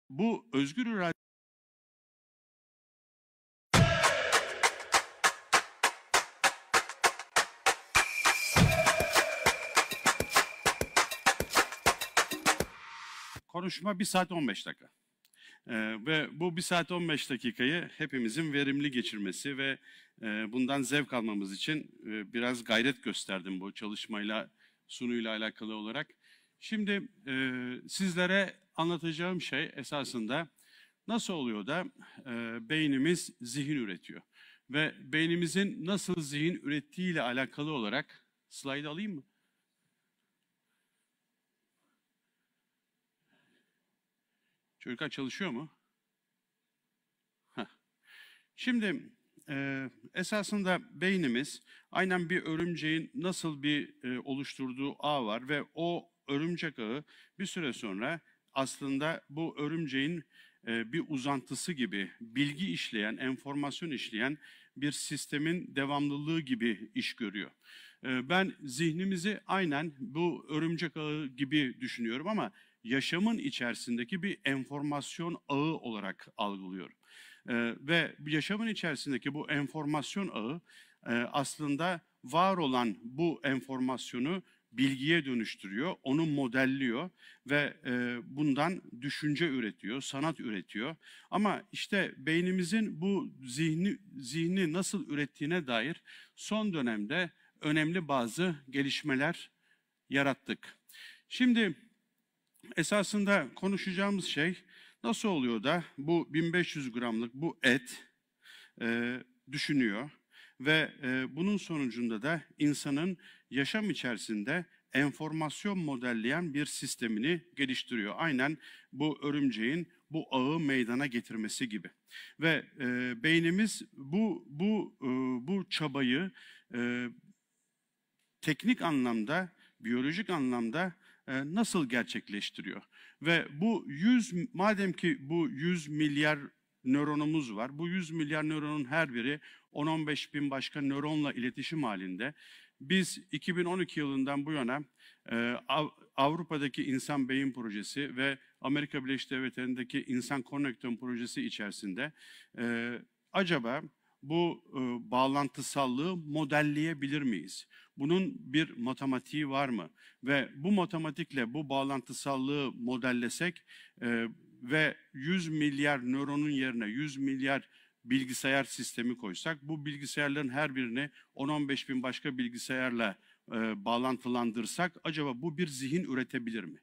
Bu özgür irade konuşma 1 saat 15 dakika. Ve bu 1 saat 15 dakikayı hepimizin verimli geçirmesi ve bundan zevk almamız için biraz gayret gösterdim bu çalışmayla, sunuyla alakalı olarak. Şimdi sizlere anlatacağım şey esasında nasıl oluyor da beynimiz zihin üretiyor. Ve beynimizin nasıl zihin ürettiğiyle alakalı olarak slide alayım mı? Çocuklar çalışıyor mu? Heh. Şimdi esasında beynimiz aynen bir örümceğin nasıl bir oluşturduğu ağ var ve o örümcek ağı bir süre sonra aslında bu örümceğin bir uzantısı gibi bilgi işleyen, enformasyon işleyen bir sistemin devamlılığı gibi iş görüyor. Ben zihnimizi aynen bu örümcek ağı gibi düşünüyorum ama yaşamın içerisindeki bir enformasyon ağı olarak algılıyorum. Ve yaşamın içerisindeki bu enformasyon ağı aslında var olan bu enformasyonu bilgiye dönüştürüyor, onu modelliyor ve bundan düşünce üretiyor, sanat üretiyor. Ama işte beynimizin bu zihni nasıl ürettiğine dair son dönemde önemli bazı gelişmeler yarattık. Şimdi esasında konuşacağımız şey nasıl oluyor da bu 1500 gramlık bu et düşünüyor ve bunun sonucunda da insanın yaşam içerisinde enformasyon modelleyen bir sistemini geliştiriyor. Aynen bu örümceğin bu ağı meydana getirmesi gibi. Ve beynimiz bu çabayı teknik anlamda, biyolojik anlamda nasıl gerçekleştiriyor? Ve madem ki bu 100 milyar nöronumuz var, bu 100 milyar nöronun her biri 10-15 bin başka nöronla iletişim halinde. Biz 2012 yılından bu yana Avrupa'daki İnsan Beyin Projesi ve Amerika Birleşik Devletleri'ndeki İnsan Konnektör Projesi içerisinde acaba bu bağlantısallığı modelleyebilir miyiz? Bunun bir matematiği var mı? Ve bu matematikle bu bağlantısallığı modellesek ve 100 milyar nöronun yerine 100 milyar bilgisayar sistemi koysak, bu bilgisayarların her birini 10-15 bin başka bilgisayarla bağlantılandırsak acaba bu bir zihin üretebilir mi?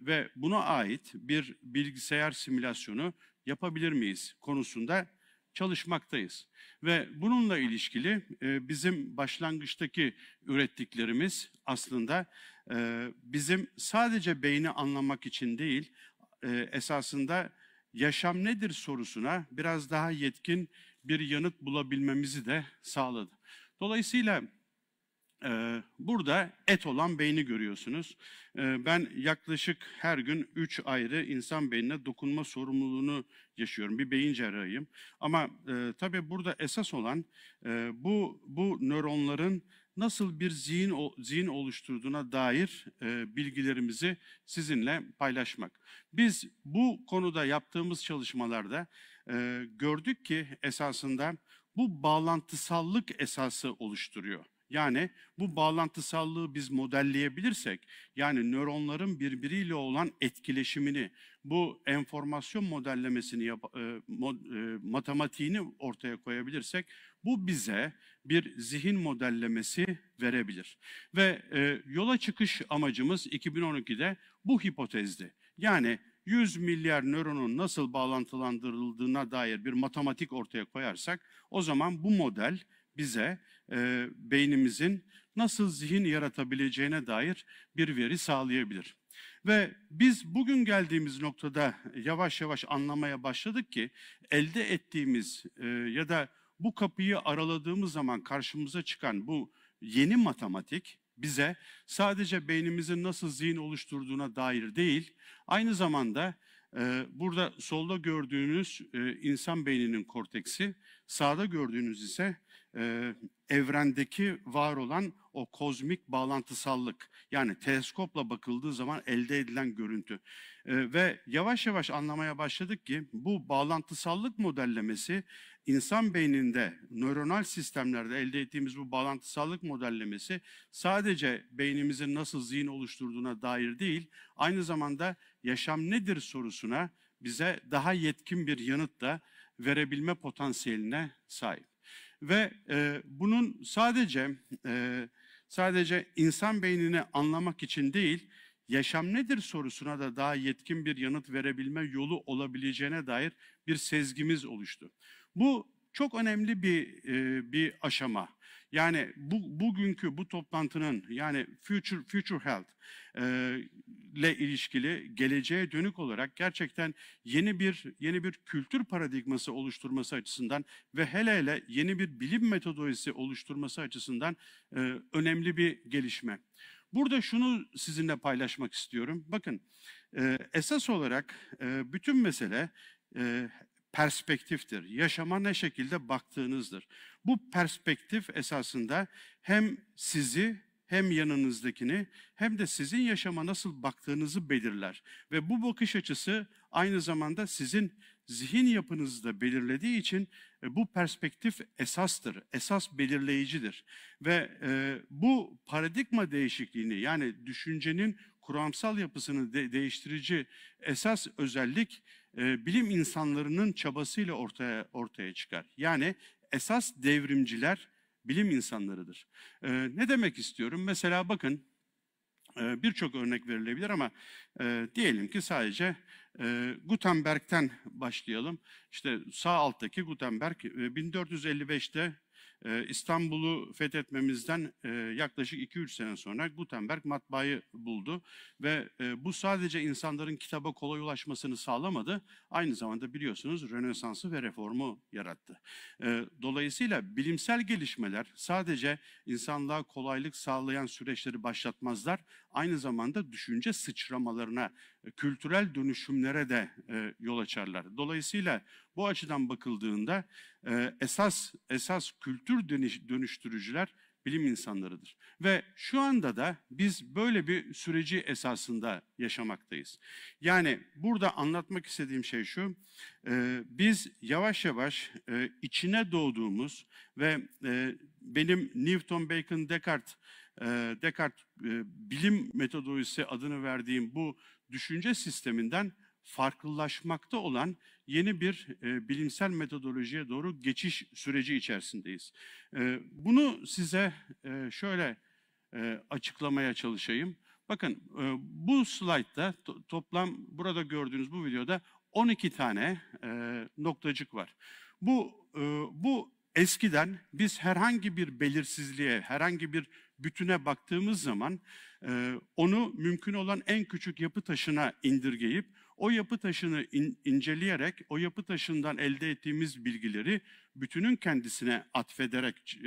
Ve buna ait bir bilgisayar simülasyonu yapabilir miyiz konusunda çalışmaktayız. Ve bununla ilişkili bizim başlangıçtaki ürettiklerimiz aslında bizim sadece beyni anlamak için değil, esasında yaşam nedir sorusuna biraz daha yetkin bir yanıt bulabilmemizi de sağladı. Dolayısıyla burada et olan beyni görüyorsunuz. Ben yaklaşık her gün 3 ayrı insan beynine dokunma sorumluluğunu yaşıyorum. Bir beyin cerrahıyım. Ama tabii burada esas olan bu nöronların nasıl bir zihin oluşturduğuna dair bilgilerimizi sizinle paylaşmak. Biz bu konuda yaptığımız çalışmalarda gördük ki esasında bu bağlantısallık esası oluşturuyor. Yani bu bağlantısallığı biz modelleyebilirsek, yani nöronların birbiriyle olan etkileşimini, bu enformasyon modellemesini, matematiğini ortaya koyabilirsek, bu bize bir zihin modellemesi verebilir. Ve yola çıkış amacımız 2012'de bu hipotezdi. Yani 100 milyar nöronun nasıl bağlantılandırıldığına dair bir matematik ortaya koyarsak, o zaman bu model bize beynimizin nasıl zihin yaratabileceğine dair bir veri sağlayabilir. Ve biz bugün geldiğimiz noktada yavaş yavaş anlamaya başladık ki elde ettiğimiz ya da bu kapıyı araladığımız zaman karşımıza çıkan bu yeni matematik bize sadece beynimizin nasıl zihin oluşturduğuna dair değil, aynı zamanda Burada solda gördüğünüz insan beyninin korteksi, sağda gördüğünüz ise evrendeki var olan o kozmik bağlantısallık. Yani teleskopla bakıldığı zaman elde edilen görüntü. Ve yavaş yavaş anlamaya başladık ki bu bağlantısallık modellemesi insan beyninde, nöronal sistemlerde elde ettiğimiz bu bağlantısallık modellemesi sadece beynimizin nasıl zihin oluşturduğuna dair değil, aynı zamanda yaşam nedir sorusuna bize daha yetkin bir yanıt da verebilme potansiyeline sahip. Ve bunun sadece insan beynini anlamak için değil, yaşam nedir sorusuna da daha yetkin bir yanıt verebilme yolu olabileceğine dair bir sezgimiz oluştu. Bu çok önemli bir aşama. Yani bugünkü bu toplantının, yani Future Health ile ilişkili geleceğe dönük olarak gerçekten yeni bir kültür paradigması oluşturması açısından ve hele yeni bir bilim metodolojisi oluşturması açısından önemli bir gelişme. Burada şunu sizinle paylaşmak istiyorum. Bakın, esas olarak bütün mesele perspektiftir. Yaşama ne şekilde baktığınızdır. Bu perspektif esasında hem sizi, hem yanınızdakini, hem de sizin yaşama nasıl baktığınızı belirler. Ve bu bakış açısı aynı zamanda sizin zihin yapınızı da belirlediği için bu perspektif esastır, esas belirleyicidir. Ve bu paradigma değişikliğini, yani düşüncenin kuramsal yapısını değiştirici esas özellik bilim insanlarının çabasıyla ortaya çıkar. Yani esas devrimciler bilim insanlarıdır. Ne demek istiyorum? Mesela bakın, birçok örnek verilebilir ama diyelim ki sadece Gutenberg'ten başlayalım. İşte sağ alttaki Gutenberg 1455'te İstanbul'u fethetmemizden yaklaşık 2-3 sene sonra Gutenberg matbaayı buldu ve bu sadece insanların kitaba kolay ulaşmasını sağlamadı, aynı zamanda biliyorsunuz Rönesans'ı ve reformu yarattı. Dolayısıyla bilimsel gelişmeler sadece insanlığa kolaylık sağlayan süreçleri başlatmazlar, aynı zamanda düşünce sıçramalarına, kültürel dönüşümlere de yol açarlar. Dolayısıyla bu açıdan bakıldığında esas kültür dönüştürücüler bilim insanlarıdır. Ve şu anda da biz böyle bir süreci esasında yaşamaktayız. Yani burada anlatmak istediğim şey şu, biz yavaş yavaş içine doğduğumuz ve benim Newton, Bacon, Descartes bilim metodolojisi adını verdiğim bu düşünce sisteminden farklılaşmakta olan yeni bir bilimsel metodolojiye doğru geçiş süreci içerisindeyiz. Bunu size şöyle açıklamaya çalışayım. Bakın, bu slaytta toplam burada gördüğünüz bu videoda 12 tane noktacık var. Bu eskiden biz herhangi bir belirsizliğe, herhangi bir bütüne baktığımız zaman onu mümkün olan en küçük yapı taşına indirgeyip o yapı taşını inceleyerek o yapı taşından elde ettiğimiz bilgileri bütünün kendisine atfederek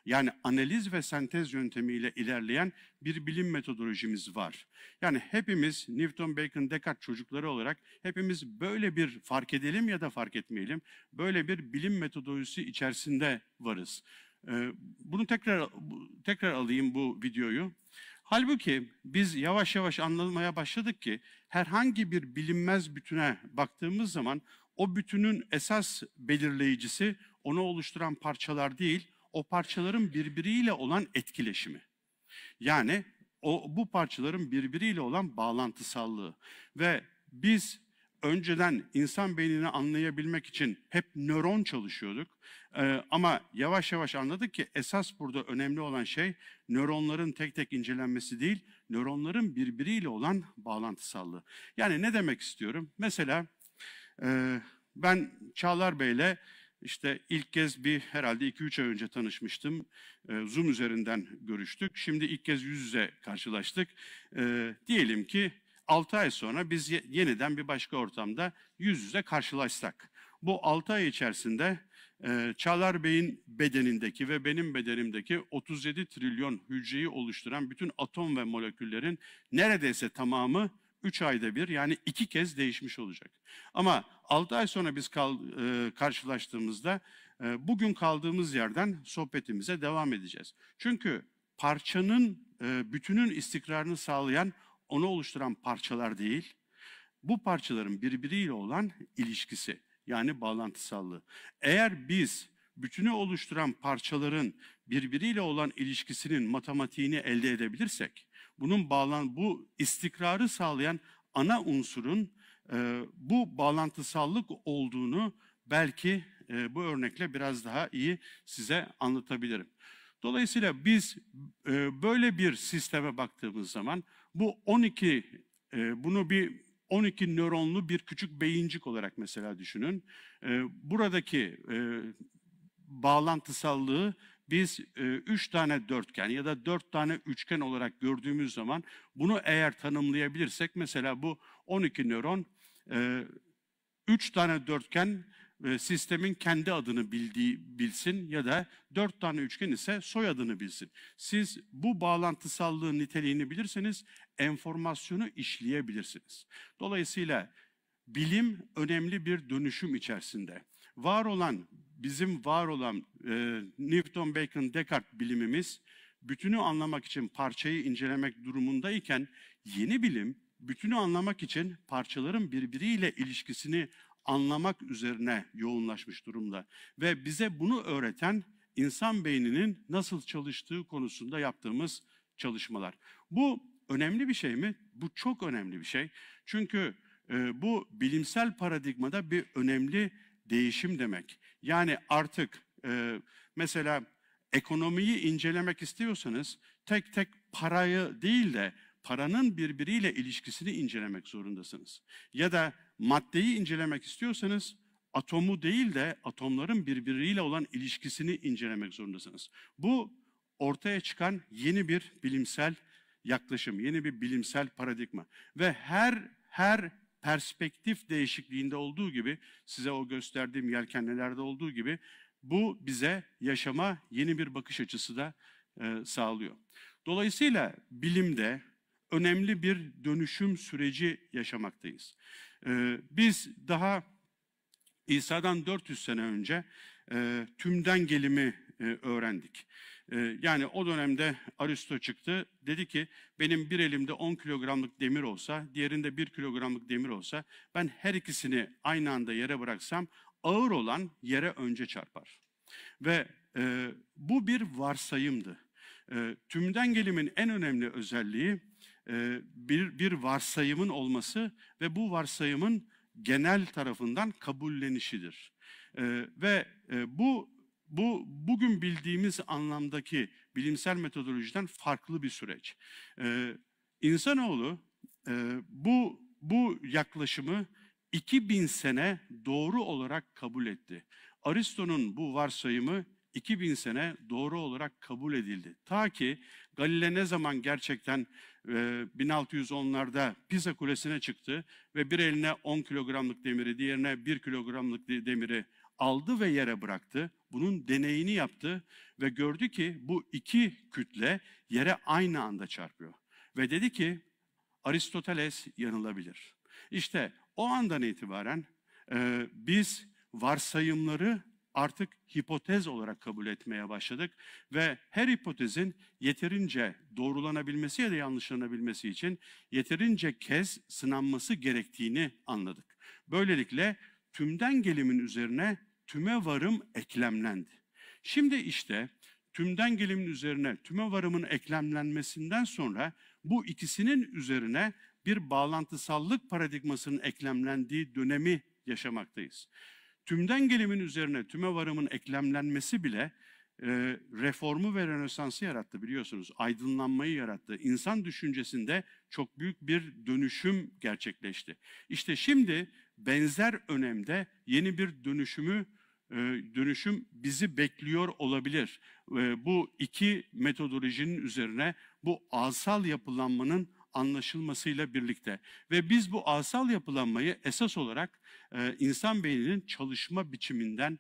yani analiz ve sentez yöntemiyle ilerleyen bir bilim metodolojimiz var. Yani hepimiz Newton, Bacon, Descartes çocukları olarak hepimiz böyle bir, fark edelim ya da fark etmeyelim, böyle bir bilim metodolojisi içerisinde varız. Bunu tekrar alayım bu videoyu. Halbuki biz yavaş yavaş anlamaya başladık ki herhangi bir bilinmez bütüne baktığımız zaman o bütünün esas belirleyicisi onu oluşturan parçalar değil, o parçaların birbiriyle olan etkileşimi. Yani bu parçaların birbiriyle olan bağlantısallığı. Ve biz önceden insan beynini anlayabilmek için hep nöron çalışıyorduk. Ama yavaş yavaş anladık ki esas burada önemli olan şey nöronların tek tek incelenmesi değil, nöronların birbiriyle olan bağlantısallığı. Yani ne demek istiyorum? Mesela ben Çağlar Bey'le işte ilk kez herhalde 2-3 ay önce tanışmıştım. Zoom üzerinden görüştük. Şimdi ilk kez yüz yüze karşılaştık. Diyelim ki 6 ay sonra biz yeniden bir başka ortamda yüz yüze karşılaşsak. Bu 6 ay içerisinde Çağlar Bey'in bedenindeki ve benim bedenimdeki 37 trilyon hücreyi oluşturan bütün atom ve moleküllerin neredeyse tamamı 3 ayda bir, yani 2 kez değişmiş olacak. Ama 6 ay sonra biz karşılaştığımızda bugün kaldığımız yerden sohbetimize devam edeceğiz. Çünkü parçanın, bütünün istikrarını sağlayan, onu oluşturan parçalar değil, bu parçaların birbiriyle olan ilişkisi, yani bağlantısallığı. Eğer biz bütünü oluşturan parçaların birbiriyle olan ilişkisinin matematiğini elde edebilirsek, bu istikrarı sağlayan ana unsurun bu bağlantısallık olduğunu belki bu örnekle biraz daha iyi size anlatabilirim. Dolayısıyla biz böyle bir sisteme baktığımız zaman bu 12, bunu bir 12 nöronlu bir küçük beyincik olarak mesela düşünün. Buradaki bağlantısallığı biz 3 tane dörtgen ya da 4 tane üçgen olarak gördüğümüz zaman bunu eğer tanımlayabilirsek, mesela bu 12 nöron 3 tane dörtgen sistemin kendi adını bilsin ya da 4 tane üçgen ise soyadını bilsin. Siz bu bağlantısallığın niteliğini bilirseniz enformasyonu işleyebilirsiniz. Dolayısıyla bilim önemli bir dönüşüm içerisinde. Bizim var olan Newton, Bacon, Descartes bilimimiz bütünü anlamak için parçayı incelemek durumundayken, yeni bilim bütünü anlamak için parçaların birbiriyle ilişkisini anlamak üzerine yoğunlaşmış durumda. Ve bize bunu öğreten insan beyninin nasıl çalıştığı konusunda yaptığımız çalışmalar. Bu önemli bir şey mi? Bu çok önemli bir şey. Çünkü bu bilimsel paradigmada bir önemli değişim demek. Yani artık mesela ekonomiyi incelemek istiyorsanız tek tek parayı değil de paranın birbiriyle ilişkisini incelemek zorundasınız. Ya da maddeyi incelemek istiyorsanız atomu değil de atomların birbiriyle olan ilişkisini incelemek zorundasınız. Bu ortaya çıkan yeni bir bilimsel yaklaşım, yeni bir bilimsel paradigma ve her perspektif değişikliğinde olduğu gibi, size o gösterdiğim yelkenlilerde olduğu gibi, bu bize yaşama yeni bir bakış açısı da sağlıyor. Dolayısıyla bilimde önemli bir dönüşüm süreci yaşamaktayız. Biz daha İsa'dan 400 sene önce tümden gelimi öğrendik. Yani o dönemde Aristo çıktı, dedi ki benim bir elimde 10 kilogramlık demir olsa, diğerinde 1 kilogramlık demir olsa, ben her ikisini aynı anda yere bıraksam ağır olan yere önce çarpar. Ve bu bir varsayımdı. Tümden gelimin en önemli özelliği bir varsayımın olması ve bu varsayımın genel tarafından kabullenişidir. Ve bugün bildiğimiz anlamdaki bilimsel metodolojiden farklı bir süreç. İnsanoğlu bu yaklaşımı 2000 sene doğru olarak kabul etti. Aristo'nun bu varsayımı 2000 sene doğru olarak kabul edildi. Ta ki Galile ne zaman gerçekten 1610'larda Pisa Kulesi'ne çıktı ve bir eline 10 kilogramlık demiri, diğerine 1 kilogramlık demiri aldı ve yere bıraktı. Bunun deneyini yaptı ve gördü ki bu iki kütle yere aynı anda çarpıyor. Ve dedi ki Aristoteles yanılabilir. İşte o andan itibaren biz varsayımları artık hipotez olarak kabul etmeye başladık ve her hipotezin yeterince doğrulanabilmesi ya da yanlışlanabilmesi için yeterince kez sınanması gerektiğini anladık. Böylelikle tümden gelimin üzerine tümevarım eklemlendi. Şimdi işte tümden gelimin üzerine tümevarımın eklemlenmesinden sonra bu ikisinin üzerine bir bağlantısallık paradigmasının eklemlendiği dönemi yaşamaktayız. Tümden gelimin üzerine tümevarımın eklemlenmesi bile reformu ve Rönesans'ı yarattı, biliyorsunuz. Aydınlanmayı yarattı. İnsan düşüncesinde çok büyük bir dönüşüm gerçekleşti. İşte şimdi benzer önemde yeni bir dönüşüm bizi bekliyor olabilir. Bu iki metodolojinin üzerine bu ağsal yapılanmanın anlaşılmasıyla birlikte. Ve biz bu ağsal yapılanmayı esas olarak insan beyninin çalışma biçiminden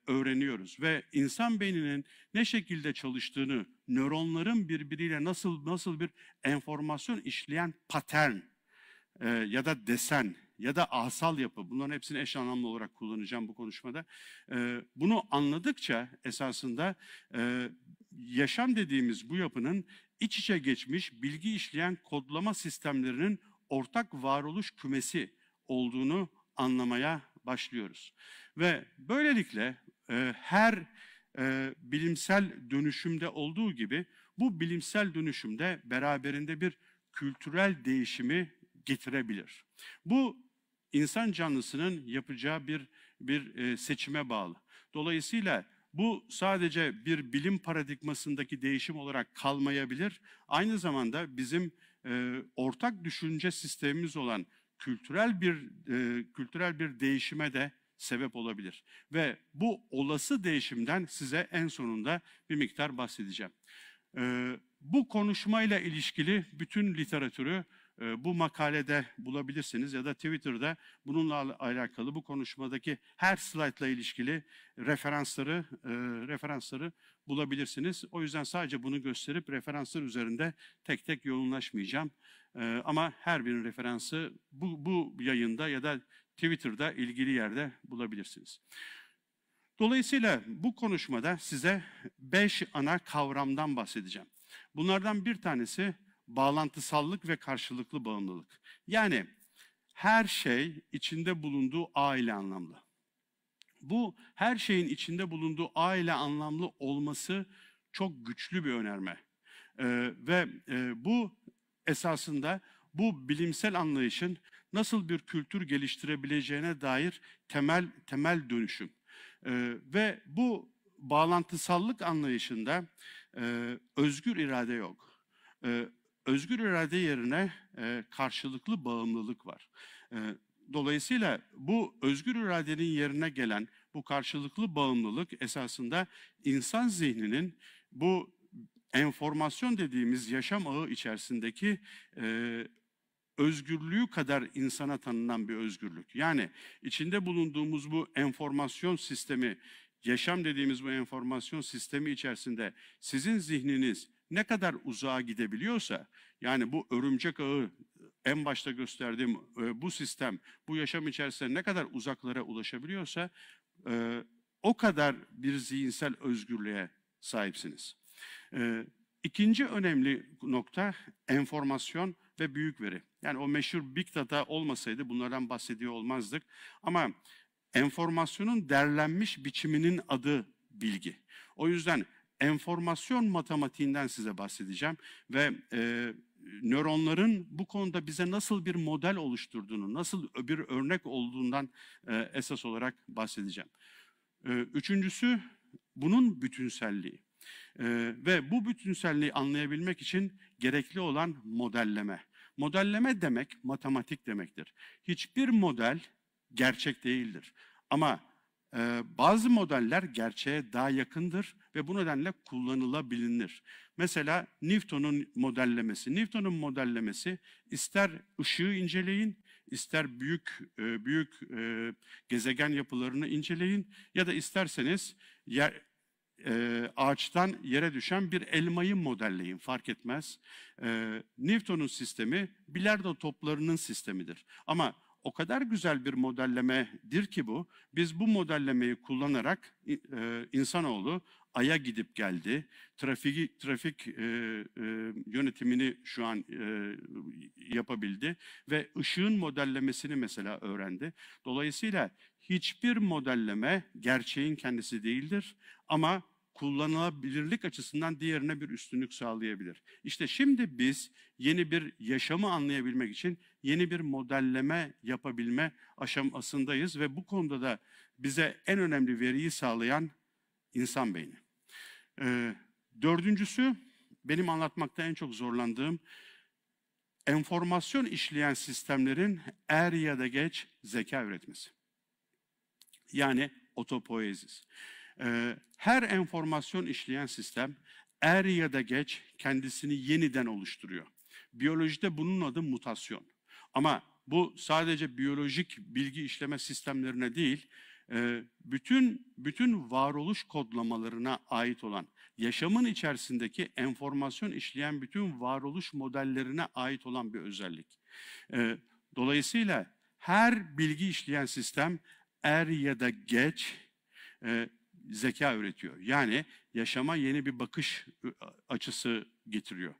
öğreniyoruz. Ve insan beyninin ne şekilde çalıştığını, nöronların birbiriyle nasıl bir enformasyon işleyen patern, ya da desen ya da asal yapı, bunların hepsini eş anlamlı olarak kullanacağım bu konuşmada. Bunu anladıkça esasında yaşam dediğimiz bu yapının iç içe geçmiş bilgi işleyen kodlama sistemlerinin ortak varoluş kümesi olduğunu anlamaya başlıyoruz. Ve böylelikle her bilimsel dönüşümde olduğu gibi bu bilimsel dönüşümde beraberinde bir kültürel değişimi getirebilir. Bu insan canlısının yapacağı bir seçime bağlı. Dolayısıyla bu sadece bir bilim paradigmasındaki değişim olarak kalmayabilir. Aynı zamanda bizim ortak düşünce sistemimiz olan kültürel bir değişime de sebep olabilir. Ve bu olası değişimden size en sonunda bir miktar bahsedeceğim. Bu konuşmayla ilişkili bütün literatürü bu makalede bulabilirsiniz ya da Twitter'da bununla alakalı bu konuşmadaki her slaytla ilişkili referansları bulabilirsiniz. O yüzden sadece bunu gösterip referanslar üzerinde tek tek yoğunlaşmayacağım. Ama her bir referansı bu yayında ya da Twitter'da ilgili yerde bulabilirsiniz. Dolayısıyla bu konuşmada size 5 ana kavramdan bahsedeceğim. Bunlardan bir tanesi bağlantısallık ve karşılıklı bağımlılık. Yani her şey içinde bulunduğu ağ ile anlamlı. Bu her şeyin içinde bulunduğu ağ ile anlamlı olması çok güçlü bir önerme. Bu esasında bu bilimsel anlayışın nasıl bir kültür geliştirebileceğine dair temel dönüşüm. Ve bu bağlantısallık anlayışında özgür irade yok. Özgür irade yerine karşılıklı bağımlılık var. Dolayısıyla bu özgür iradenin yerine gelen bu karşılıklı bağımlılık esasında insan zihninin bu enformasyon dediğimiz yaşam ağı içerisindeki özgürlüğü kadar insana tanınan bir özgürlük. Yani içinde bulunduğumuz bu enformasyon sistemi, yaşam dediğimiz bu enformasyon sistemi içerisinde sizin zihniniz ne kadar uzağa gidebiliyorsa, yani bu örümcek ağı en başta gösterdiğim bu sistem, bu yaşam içerisinde ne kadar uzaklara ulaşabiliyorsa o kadar bir zihinsel özgürlüğe sahipsiniz. İkinci önemli nokta enformasyon ve büyük veri. Yani o meşhur Big Data olmasaydı bunlardan bahsediyor olmazdık. Ama enformasyonun derlenmiş biçiminin adı bilgi. O yüzden enformasyon matematiğinden size bahsedeceğim ve nöronların bu konuda bize nasıl bir model oluşturduğunu, nasıl bir örnek olduğundan esas olarak bahsedeceğim. Üçüncüsü bunun bütünselliği. Ve bu bütünselliği anlayabilmek için gerekli olan modelleme. Modelleme demek matematik demektir. Hiçbir model gerçek değildir. Ama bazı modeller gerçeğe daha yakındır ve bu nedenle kullanılabilir. Mesela Newton'un modellemesi. Newton'un modellemesi ister ışığı inceleyin, ister büyük gezegen yapılarını inceleyin ya da isterseniz ağaçtan yere düşen bir elmayı modelleyin, fark etmez. Newton'un sistemi bilardo toplarının sistemidir. Ama o kadar güzel bir modellemedir ki bu, biz bu modellemeyi kullanarak insanoğlu Ay'a gidip geldi, trafik yönetimini şu an yapabildi ve ışığın modellemesini mesela öğrendi. Dolayısıyla hiçbir modelleme gerçeğin kendisi değildir ama kullanılabilirlik açısından diğerine bir üstünlük sağlayabilir. İşte şimdi biz yeni bir yaşamı anlayabilmek için yeni bir modelleme yapabilme aşamasındayız ve bu konuda da bize en önemli veriyi sağlayan insan beyni. Dördüncüsü, benim anlatmakta en çok zorlandığım, enformasyon işleyen sistemlerin er ya da geç zeka üretmesi. Yani otopoiezis. Her enformasyon işleyen sistem er ya da geç kendisini yeniden oluşturuyor. Biyolojide bunun adı mutasyon. Ama bu sadece biyolojik bilgi işleme sistemlerine değil, bütün varoluş kodlamalarına ait olan, yaşamın içerisindeki enformasyon işleyen bütün varoluş modellerine ait olan bir özellik. Dolayısıyla her bilgi işleyen sistem er ya da geç zeka üretiyor. Yani yaşama yeni bir bakış açısı getiriyor.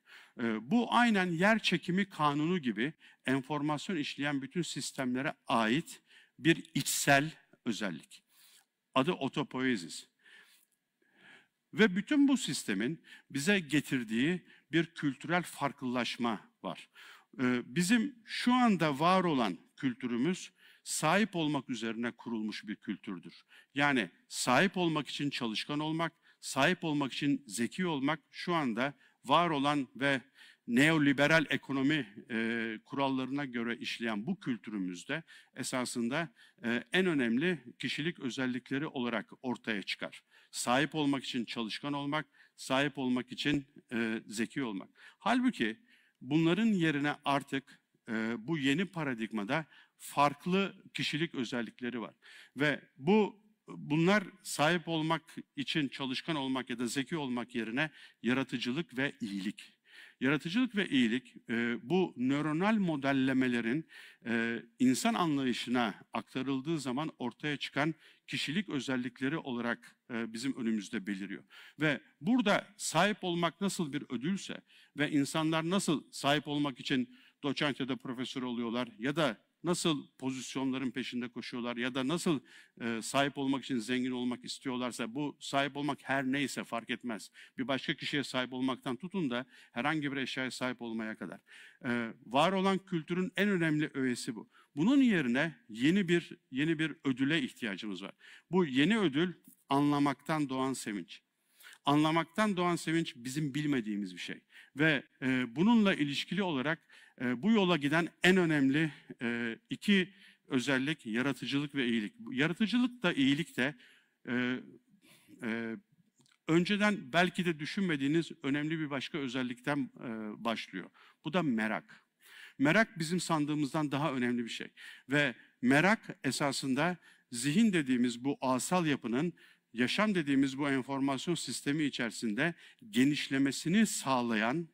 Bu aynen yer çekimi kanunu gibi enformasyon işleyen bütün sistemlere ait bir içsel özellik. Adı otopoiesis. Ve bütün bu sistemin bize getirdiği bir kültürel farklılaşma var. Bizim şu anda var olan kültürümüz sahip olmak üzerine kurulmuş bir kültürdür. Yani sahip olmak için çalışkan olmak, sahip olmak için zeki olmak şu anda var olan ve neoliberal ekonomi kurallarına göre işleyen bu kültürümüzde esasında en önemli kişilik özellikleri olarak ortaya çıkar. Sahip olmak için çalışkan olmak, sahip olmak için zeki olmak. Halbuki bunların yerine artık bu yeni paradigmada farklı kişilik özellikleri var. Ve bunlar sahip olmak için çalışkan olmak ya da zeki olmak yerine yaratıcılık ve iyilik. Yaratıcılık ve iyilik bu nöronal modellemelerin insan anlayışına aktarıldığı zaman ortaya çıkan kişilik özellikleri olarak bizim önümüzde beliriyor. Ve burada sahip olmak nasıl bir ödülse ve insanlar nasıl sahip olmak için doçent ya da profesör oluyorlar ya da nasıl pozisyonların peşinde koşuyorlar ya da nasıl sahip olmak için zengin olmak istiyorlarsa bu sahip olmak her neyse fark etmez. Bir başka kişiye sahip olmaktan tutun da herhangi bir eşyaya sahip olmaya kadar. Var olan kültürün en önemli öğesi bu. Bunun yerine yeni bir ödüle ihtiyacımız var. Bu yeni ödül anlamaktan doğan sevinç. Anlamaktan doğan sevinç bizim bilmediğimiz bir şey. Ve bununla ilişkili olarak bu yola giden en önemli iki özellik yaratıcılık ve iyilik. Yaratıcılık da iyilik de önceden belki de düşünmediğiniz önemli bir başka özellikten başlıyor. Bu da merak. Merak bizim sandığımızdan daha önemli bir şey. Ve merak esasında zihin dediğimiz bu asal yapının yaşam dediğimiz bu enformasyon sistemi içerisinde genişlemesini sağlayan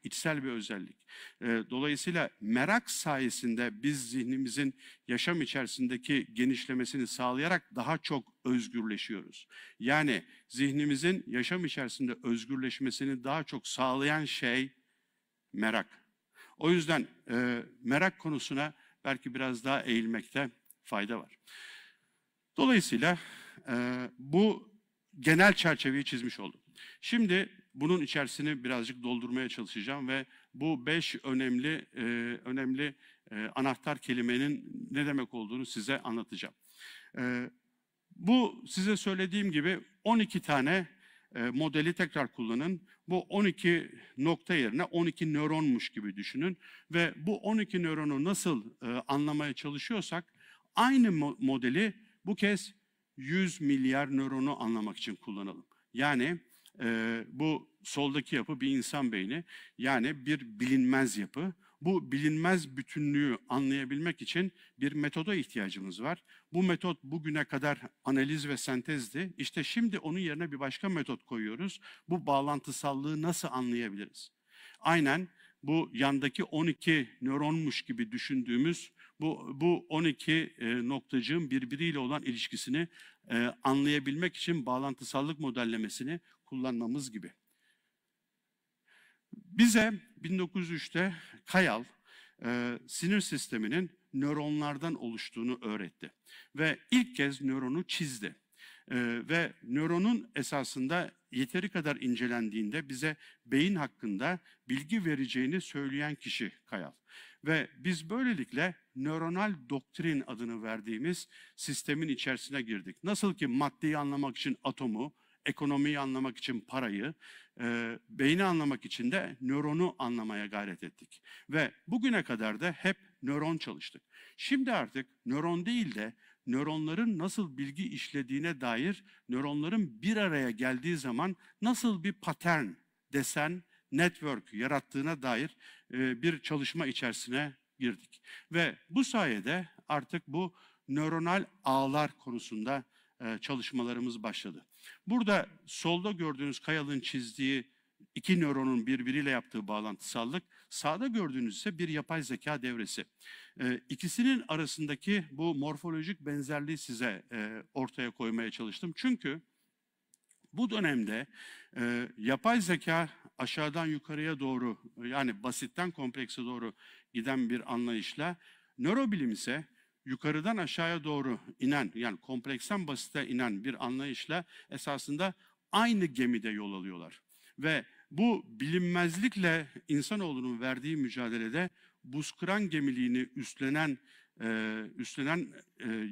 içsel bir özellik. Dolayısıyla merak sayesinde biz zihnimizin yaşam içerisindeki genişlemesini sağlayarak daha çok özgürleşiyoruz. Yani zihnimizin yaşam içerisinde özgürleşmesini daha çok sağlayan şey merak. O yüzden merak konusuna belki biraz daha eğilmekte fayda var. Dolayısıyla bu genel çerçeveyi çizmiş oldum. Şimdi bunun içerisini birazcık doldurmaya çalışacağım ve bu 5 önemli anahtar kelimenin ne demek olduğunu size anlatacağım. Bu size söylediğim gibi 12 tane modeli tekrar kullanın. Bu 12 nokta yerine 12 nöronmuş gibi düşünün ve bu 12 nöronu nasıl anlamaya çalışıyorsak aynı modeli bu kez 100 milyar nöronu anlamak için kullanalım. Yani bu soldaki yapı bir insan beyni, yani bir bilinmez yapı. Bu bilinmez bütünlüğü anlayabilmek için bir metoda ihtiyacımız var. Bu metot bugüne kadar analiz ve sentezdi. İşte şimdi onun yerine bir başka metot koyuyoruz. Bu bağlantısallığı nasıl anlayabiliriz? Aynen bu yandaki 12 nöronmuş gibi düşündüğümüz bu 12 noktacığın birbiriyle olan ilişkisini anlayabilmek için bağlantısallık modellemesini kullanmamız gibi. Bize 1903'te Kayal sinir sisteminin nöronlardan oluştuğunu öğretti. Ve ilk kez nöronu çizdi. Ve nöronun esasında yeteri kadar incelendiğinde bize beyin hakkında bilgi vereceğini söyleyen kişi Kayal. Ve biz böylelikle nöronal doktrin adını verdiğimiz sistemin içerisine girdik. Nasıl ki maddeyi anlamak için atomu, ekonomiyi anlamak için parayı, beyni anlamak için de nöronu anlamaya gayret ettik. Ve bugüne kadar da hep nöron çalıştık. Şimdi artık nöron değil de nöronların nasıl bilgi işlediğine dair, nöronların bir araya geldiği zaman nasıl bir patern, desen, network yarattığına dair bir çalışma içerisine girdik. Ve bu sayede artık bu nöronal ağlar konusunda çalışmalarımız başladı. Burada solda gördüğünüz Kayal'ın çizdiği iki nöronun birbiriyle yaptığı bağlantısallık, sağda gördüğünüz ise bir yapay zeka devresi. İkisinin arasındaki bu morfolojik benzerliği size ortaya koymaya çalıştım. Çünkü bu dönemde yapay zeka aşağıdan yukarıya doğru, yani basitten komplekse doğru giden bir anlayışla, nörobilim ise yukarıdan aşağıya doğru inen, yani kompleksten basite inen bir anlayışla esasında aynı gemide yol alıyorlar. Ve bu bilinmezlikle insanoğlunun verdiği mücadelede buzkıran gemiliğini üstlenen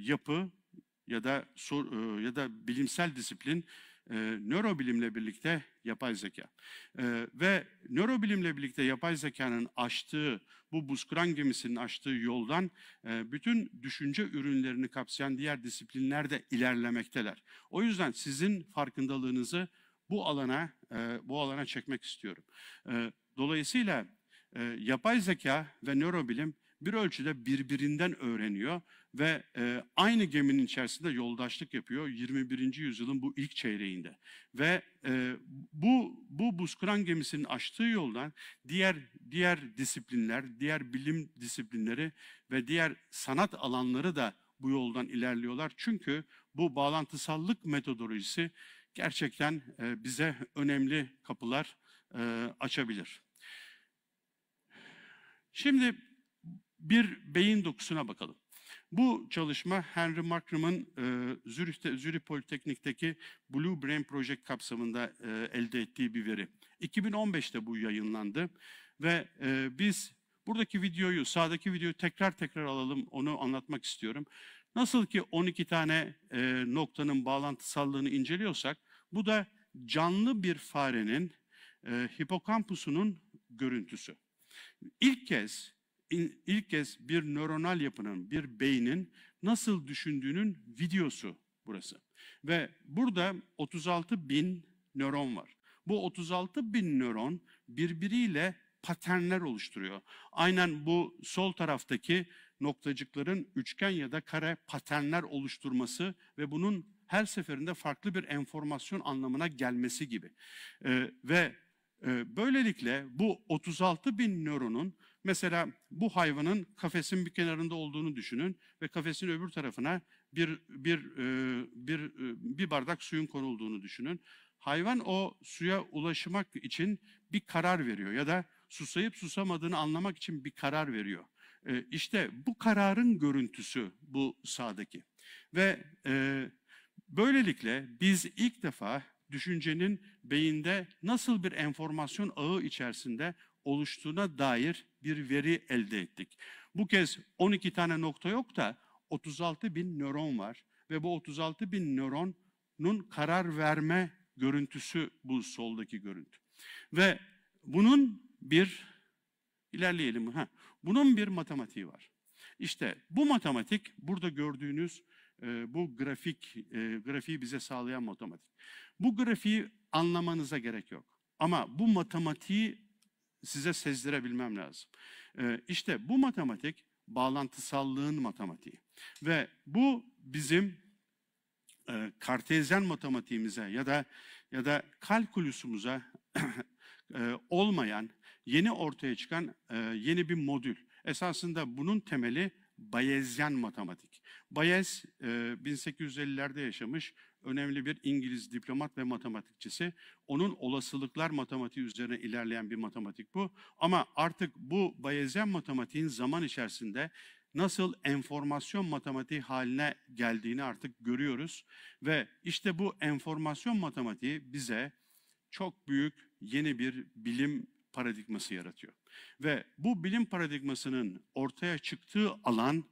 yapı ya da bilimsel disiplin, nörobilimle birlikte yapay zeka. Ve nörobilimle birlikte yapay zekanın açtığı, bu buzkıran gemisinin açtığı yoldan bütün düşünce ürünlerini kapsayan diğer disiplinler de ilerlemekteler. O yüzden sizin farkındalığınızı bu alana çekmek istiyorum. Dolayısıyla yapay zeka ve nörobilim bir ölçüde birbirinden öğreniyor ve aynı geminin içerisinde yoldaşlık yapıyor 21. yüzyılın bu ilk çeyreğinde. Ve bu buzkıran gemisinin açtığı yoldan diğer disiplinler, diğer bilim disiplinleri ve diğer sanat alanları da bu yoldan ilerliyorlar. Çünkü bu bağlantısallık metodolojisi gerçekten bize önemli kapılar açabilir. Şimdi bir beyin dokusuna bakalım. Bu çalışma Henry Markram'ın Zürih Politeknik'teki Blue Brain Project kapsamında elde ettiği bir veri. 2015'te bu yayınlandı ve biz buradaki videoyu, sağdaki videoyu tekrar alalım, onu anlatmak istiyorum. Nasıl ki 12 tane noktanın bağlantısallığını inceliyorsak, bu da canlı bir farenin hipokampusunun görüntüsü. İlk kez bir nöronal yapının, bir beynin nasıl düşündüğünün videosu burası. Ve burada 36.000 nöron var. Bu 36.000 nöron birbiriyle paternler oluşturuyor. Aynen bu sol taraftaki noktacıkların üçgen ya da kare paternler oluşturması ve bunun her seferinde farklı bir enformasyon anlamına gelmesi gibi. Böylelikle bu 36.000 nöronun, mesela bu hayvanın kafesin bir kenarında olduğunu düşünün ve kafesin öbür tarafına bir bardak suyun konulduğunu düşünün. Hayvan o suya ulaşmak için bir karar veriyor ya da susayıp susamadığını anlamak için bir karar veriyor. İşte bu kararın görüntüsü bu sağdaki. Ve böylelikle biz ilk defa düşüncenin beyinde nasıl bir enformasyon ağı içerisinde oluştuğuna dair bir veri elde ettik. Bu kez 12 tane nokta yok da 36.000 nöron var ve bu 36.000 nöronun karar verme görüntüsü bu soldaki görüntü. Ve bunun bunun bir matematiği var. İşte bu matematik, burada gördüğünüz bu grafiği bize sağlayan matematik. Bu grafiği anlamanıza gerek yok. Ama bu matematiği size sezdirebilmem lazım. İşte bu matematik bağlantısallığın matematiği. Ve bu bizim kartezyen matematiğimize ya da kalkülüsümüze olmayan, yeni ortaya çıkan yeni bir modül. Esasında bunun temeli Bayezyen matematik. Bayez 1850'lerde yaşamış önemli bir İngiliz diplomat ve matematikçisi. Onun olasılıklar matematiği üzerine ilerleyen bir matematik bu. Ama artık bu Bayezyen matematiğin zaman içerisinde nasıl enformasyon matematiği haline geldiğini artık görüyoruz. Ve işte bu enformasyon matematiği bize çok büyük yeni bir bilim paradigması yaratıyor. Ve bu bilim paradigmasının ortaya çıktığı alan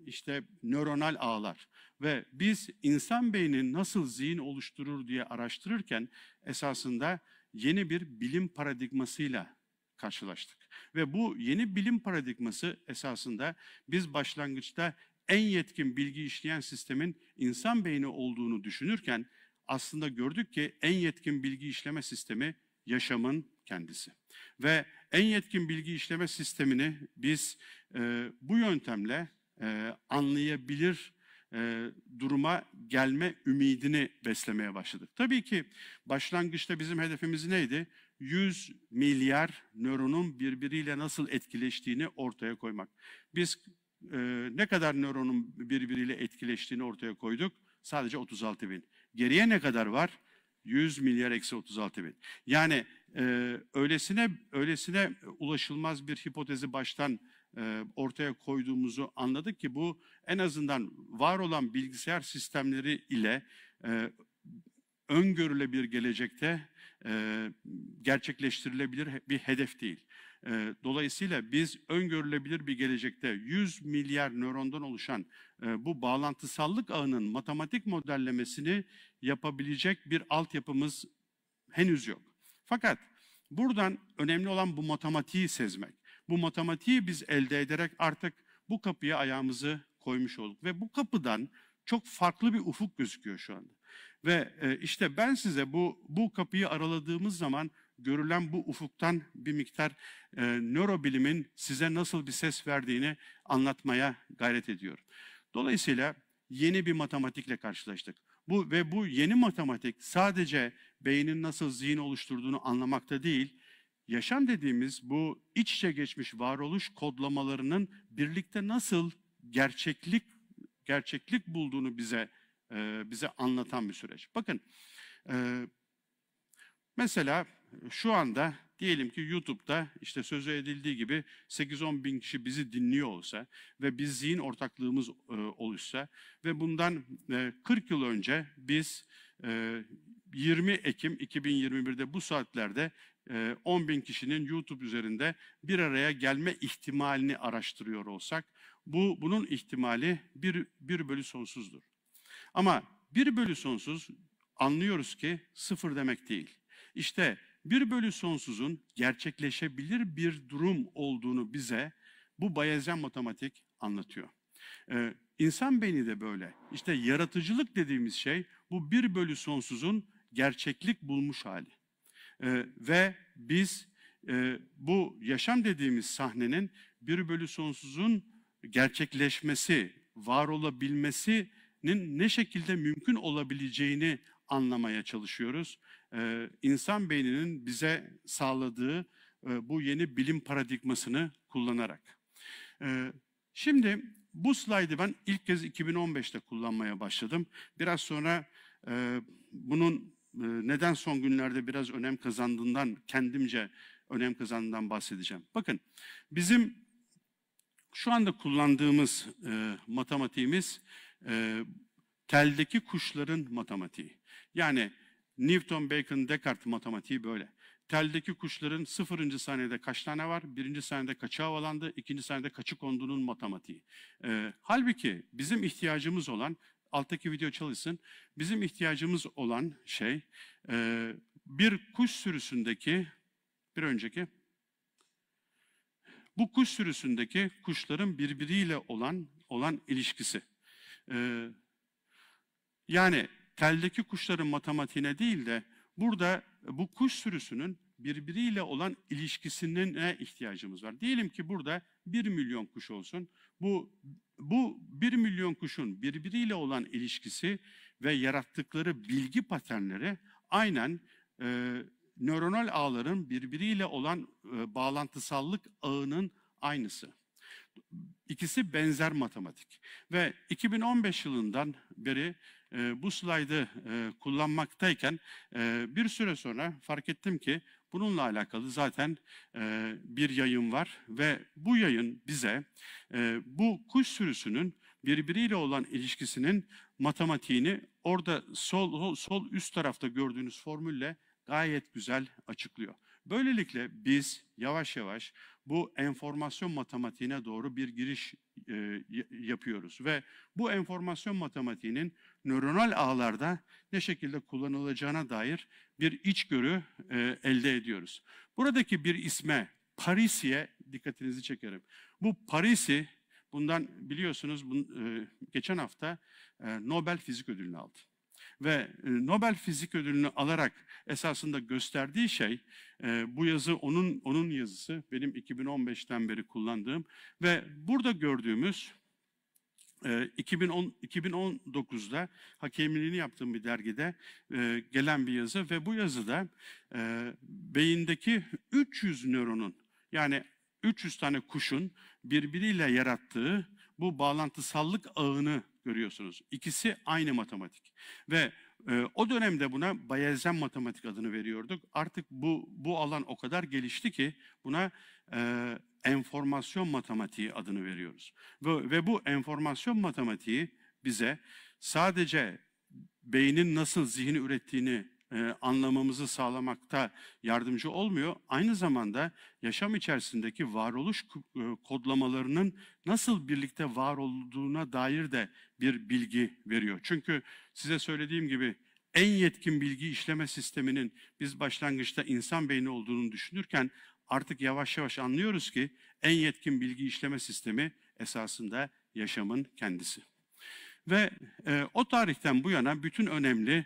işte nöronal ağlar. Ve biz insan beyni nasıl zihin oluşturur diye araştırırken esasında yeni bir bilim paradigmasıyla karşılaştık. Ve bu yeni bilim paradigması esasında biz başlangıçta en yetkin bilgi işleyen sistemin insan beyni olduğunu düşünürken aslında gördük ki en yetkin bilgi işleme sistemi yaşamın kendisi. Ve en yetkin bilgi işleme sistemini biz bu yöntemle anlayabilir duruma gelme ümidini beslemeye başladık. Tabii ki başlangıçta bizim hedefimiz neydi? 100 milyar nöronun birbiriyle nasıl etkileştiğini ortaya koymak. Biz ne kadar nöronun birbiriyle etkileştiğini ortaya koyduk? Sadece 36 bin. Geriye ne kadar var? 100 milyar eksi 36 bin. Yani öylesine ulaşılmaz bir hipotezi baştan ortaya koyduğumuzu anladık ki bu en azından var olan bilgisayar sistemleri ile öngörülebilir gelecekte gerçekleştirilebilir bir hedef değil. Dolayısıyla biz öngörülebilir bir gelecekte 100 milyar nörondan oluşan bu bağlantısallık ağının matematik modellemesini yapabilecek bir altyapımız henüz yok. Fakat buradan önemli olan bu matematiği sezmek. Bu matematiği biz elde ederek artık bu kapıya ayağımızı koymuş olduk. Ve bu kapıdan çok farklı bir ufuk gözüküyor şu anda. Ve işte ben size bu kapıyı araladığımız zaman görülen bu ufuktan bir miktar nörobilimin size nasıl bir ses verdiğini anlatmaya gayret ediyorum. Dolayısıyla yeni bir matematikle karşılaştık. Bu yeni matematik sadece beynin nasıl zihin oluşturduğunu anlamakta değil, yaşam dediğimiz bu iç içe geçmiş varoluş kodlamalarının birlikte nasıl gerçeklik bulduğunu bize anlatan bir süreç. Bakın, mesela şu anda diyelim ki YouTube'da işte sözü edildiği gibi 8-10 bin kişi bizi dinliyor olsa ve biz zihin ortaklığımız oluşsa ve bundan 40 yıl önce biz 20 Ekim 2021'de bu saatlerde 10 bin kişinin YouTube üzerinde bir araya gelme ihtimalini araştırıyor olsak bunun ihtimali 1 bölü sonsuzdur. Ama 1 bölü sonsuz anlıyoruz ki 0 demek değil. İşte 1 bölü sonsuzun gerçekleşebilir bir durum olduğunu bize bu Bayesian matematik anlatıyor. İnsan beyni de böyle. İşte yaratıcılık dediğimiz şey bu 1 bölü sonsuzun gerçeklik bulmuş hali. Ve biz bu yaşam dediğimiz sahnenin 1 bölü sonsuzun gerçekleşmesi, var olabilmesinin ne şekilde mümkün olabileceğini anlamaya çalışıyoruz. İnsan beyninin bize sağladığı bu yeni bilim paradigmasını kullanarak. Şimdi bu slaydı ben ilk kez 2015'te kullanmaya başladım. Biraz sonra bunun neden son günlerde biraz önem kazandığından, kendimce önem kazandığından bahsedeceğim. Bakın, bizim şu anda kullandığımız matematiğimiz teldeki kuşların matematiği. Yani Newton, Bacon, Descartes matematiği böyle. Teldeki kuşların 0. saniyede kaç tane var, 1. saniyede kaçı havalandı, 2. saniyede kaçı konduğunun matematiği. Halbuki bizim ihtiyacımız olan, alttaki video çalışsın, bizim ihtiyacımız olan şey bir kuş sürüsündeki, bu kuş sürüsündeki kuşların birbiriyle olan ilişkisi. Yani teldeki kuşların matematiğine değil de burada bu kuş sürüsünün birbiriyle olan ilişkisine ihtiyacımız var. Diyelim ki burada 1 milyon kuş olsun. Bu 1 milyon kuşun birbiriyle olan ilişkisi ve yarattıkları bilgi paternleri aynen nöronal ağların birbiriyle olan bağlantısallık ağının aynısı. İkisi benzer matematik. Ve 2015 yılından beri bu slaydı kullanmaktayken bir süre sonra fark ettim ki bununla alakalı zaten bir yayın var ve bu yayın bize bu kuş sürüsünün birbiriyle olan ilişkisinin matematiğini orada sol üst tarafta gördüğünüz formülle gayet güzel açıklıyor. Böylelikle biz yavaş yavaş bu enformasyon matematiğine doğru bir giriş yapıyoruz ve bu enformasyon matematiğinin nöronal ağlarda ne şekilde kullanılacağına dair bir içgörü elde ediyoruz. Buradaki bir isme, Parisi'ye dikkatinizi çekerim. Bu Parisi, bundan biliyorsunuz geçen hafta Nobel Fizik Ödülünü aldı. Ve Nobel Fizik Ödülünü alarak esasında gösterdiği şey, bu yazı onun yazısı, benim 2015'ten beri kullandığım ve burada gördüğümüz 2019'da hakemliğini yaptığım bir dergide gelen bir yazı ve bu yazıda beyindeki 300 nöronun, yani 300 tane kuşun birbiriyle yarattığı bu bağlantısallık ağını görüyorsunuz. İkisi aynı matematik ve o dönemde buna Bayesian matematik adını veriyorduk. Artık bu alan o kadar gelişti ki buna enformasyon matematiği adını veriyoruz. Ve bu enformasyon matematiği bize sadece beynin nasıl zihni ürettiğini anlamamızı sağlamakta yardımcı olmuyor. Aynı zamanda yaşam içerisindeki varoluş kodlamalarının nasıl birlikte var olduğuna dair de bir bilgi veriyor. Çünkü size söylediğim gibi en yetkin bilgi işleme sisteminin biz başlangıçta insan beyni olduğunu düşünürken artık yavaş yavaş anlıyoruz ki en yetkin bilgi işleme sistemi esasında yaşamın kendisi. Ve o tarihten bu yana bütün önemli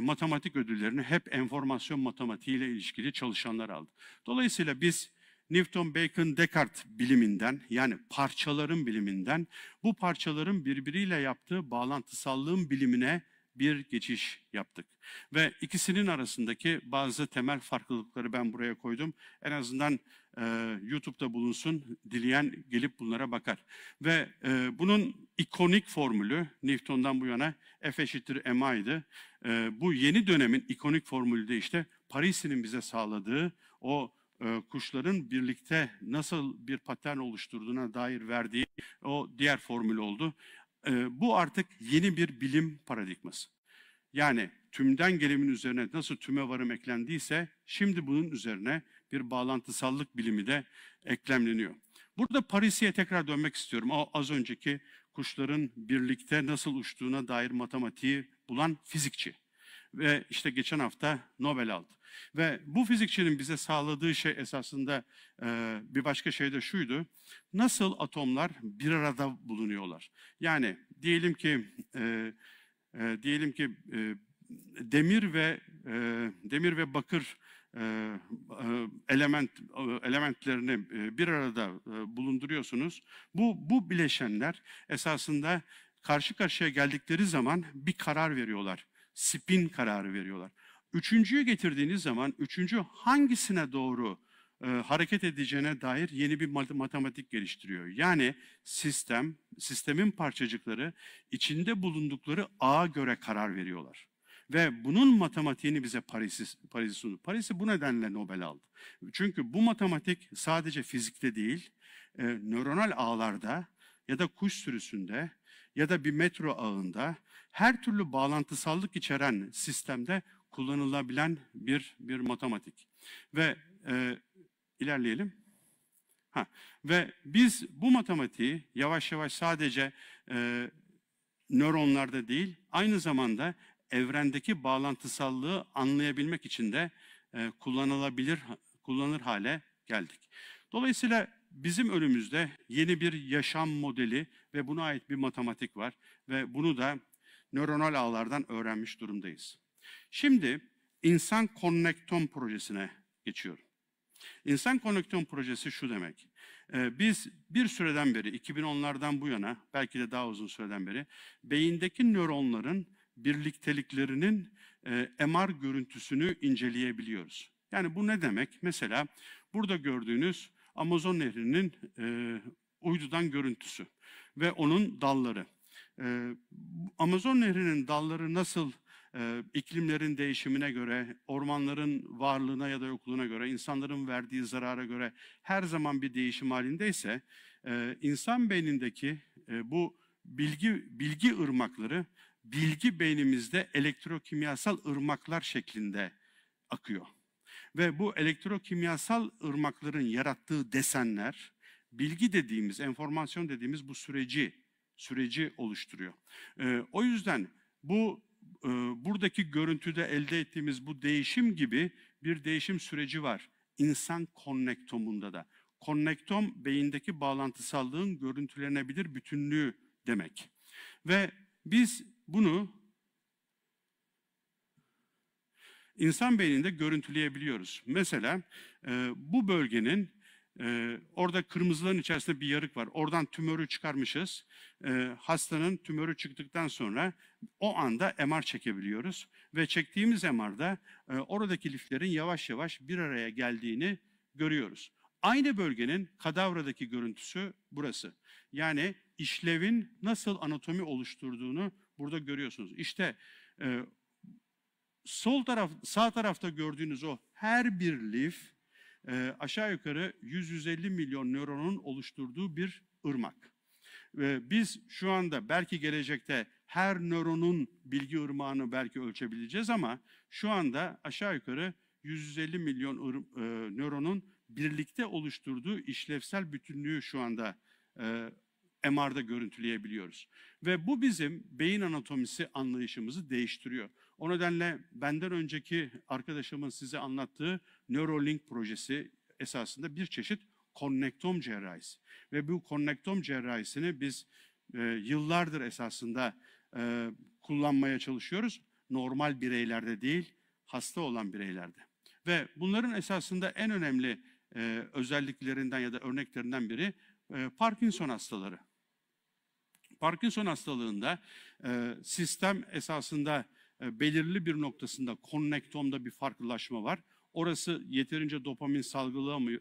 matematik ödüllerini hep enformasyon matematiği ile ilişkili çalışanlar aldı. Dolayısıyla biz Newton, Bacon, Descartes biliminden, yani parçaların biliminden bu parçaların birbiriyle yaptığı bağlantısallığın bilimine bir geçiş yaptık. Ve ikisinin arasındaki bazı temel farklılıkları ben buraya koydum. En azından YouTube'da bulunsun, dileyen gelip bunlara bakar. Ve bunun ikonik formülü Newton'dan bu yana F eşittir ma'ydı. Bu yeni dönemin ikonik formülü de işte Parisi'nin bize sağladığı o kuşların birlikte nasıl bir patern oluşturduğuna dair verdiği o diğer formül oldu. Bu artık yeni bir bilim paradigması. Yani tümden gelimin üzerine nasıl tüme varım eklendiyse şimdi bunun üzerine bir bağlantısallık bilimi de eklemleniyor. Burada Parisi'ye tekrar dönmek istiyorum. O az önceki kuşların birlikte nasıl uçtuğuna dair matematiği bulan fizikçi. Ve işte geçen hafta Nobel aldı. Ve bu fizikçinin bize sağladığı şey esasında bir başka şey de şuydu. Nasıl atomlar bir arada bulunuyorlar? Yani diyelim ki demir ve bakır elementlerini bir arada bulunduruyorsunuz. Bu bileşenler esasında karşı karşıya geldikleri zaman bir karar veriyorlar. Spin kararı veriyorlar. Üçüncüyü getirdiğiniz zaman üçüncü hangisine doğru hareket edeceğine dair yeni bir matematik geliştiriyor. Yani sistemin parçacıkları içinde bulundukları ağa göre karar veriyorlar. Ve bunun matematiğini bize Paris sundu. Paris'i bu nedenle Nobel aldı. Çünkü bu matematik sadece fizikte değil, nöronal ağlarda ya da kuş sürüsünde ya da bir metro ağında her türlü bağlantısallık içeren sistemde kullanılabilen bir matematik. Ve ilerleyelim. Ve biz bu matematiği yavaş yavaş sadece nöronlarda değil, aynı zamanda evrendeki bağlantısallığı anlayabilmek için de kullanılır hale geldik. Dolayısıyla bizim önümüzde yeni bir yaşam modeli ve buna ait bir matematik var ve bunu da nöronal ağlardan öğrenmiş durumdayız. Şimdi insan konnektom projesine geçiyorum. İnsan konnektom projesi şu demek. Biz bir süreden beri, 2010'lardan bu yana, belki de daha uzun süreden beri, beyindeki nöronların birlikteliklerinin MR görüntüsünü inceleyebiliyoruz. Yani bu ne demek? Mesela burada gördüğünüz Amazon Nehri'nin uydudan görüntüsü ve onun dalları. Amazon Nehri'nin dalları nasıl iklimlerin değişimine göre, ormanların varlığına ya da yokluğuna göre, insanların verdiği zarara göre her zaman bir değişim halindeyse, insan beynindeki bu bilgi ırmakları, bilgi beynimizde elektrokimyasal ırmaklar şeklinde akıyor. Ve bu elektrokimyasal ırmakların yarattığı desenler, bilgi dediğimiz, enformasyon dediğimiz bu süreci oluşturuyor. O yüzden buradaki görüntüde elde ettiğimiz bu değişim gibi bir değişim süreci var. İnsan konnektomunda da. Konnektom beyindeki bağlantısallığın görüntülenebilir bütünlüğü demek. Ve biz bunu insan beyninde görüntüleyebiliyoruz. Mesela bu bölgenin Orada kırmızıların içerisinde bir yarık var. Oradan tümörü çıkarmışız. Hastanın tümörü çıktıktan sonra o anda MR çekebiliyoruz. Ve çektiğimiz MR'da oradaki liflerin yavaş yavaş bir araya geldiğini görüyoruz. Aynı bölgenin kadavradaki görüntüsü burası. Yani işlevin nasıl anatomi oluşturduğunu burada görüyorsunuz. İşte sağ tarafta gördüğünüz o her bir lif aşağı yukarı 100-150 milyon nöronun oluşturduğu bir ırmak. Biz şu anda belki gelecekte her nöronun bilgi ırmağını belki ölçebileceğiz ama şu anda aşağı yukarı 150 milyon nöronun birlikte oluşturduğu işlevsel bütünlüğü şu anda MR'da görüntüleyebiliyoruz. Ve bu bizim beyin anatomisi anlayışımızı değiştiriyor. O nedenle benden önceki arkadaşımın size anlattığı Neuralink projesi esasında bir çeşit konnektom cerrahisi. Ve bu konnektom cerrahisini biz yıllardır esasında kullanmaya çalışıyoruz. Normal bireylerde değil, hasta olan bireylerde. Ve bunların esasında en önemli özelliklerinden ya da örneklerinden biri Parkinson hastaları. Parkinson hastalığında sistem esasında belirli bir noktasında konnektomda bir farklılaşma var. Orası yeterince dopamin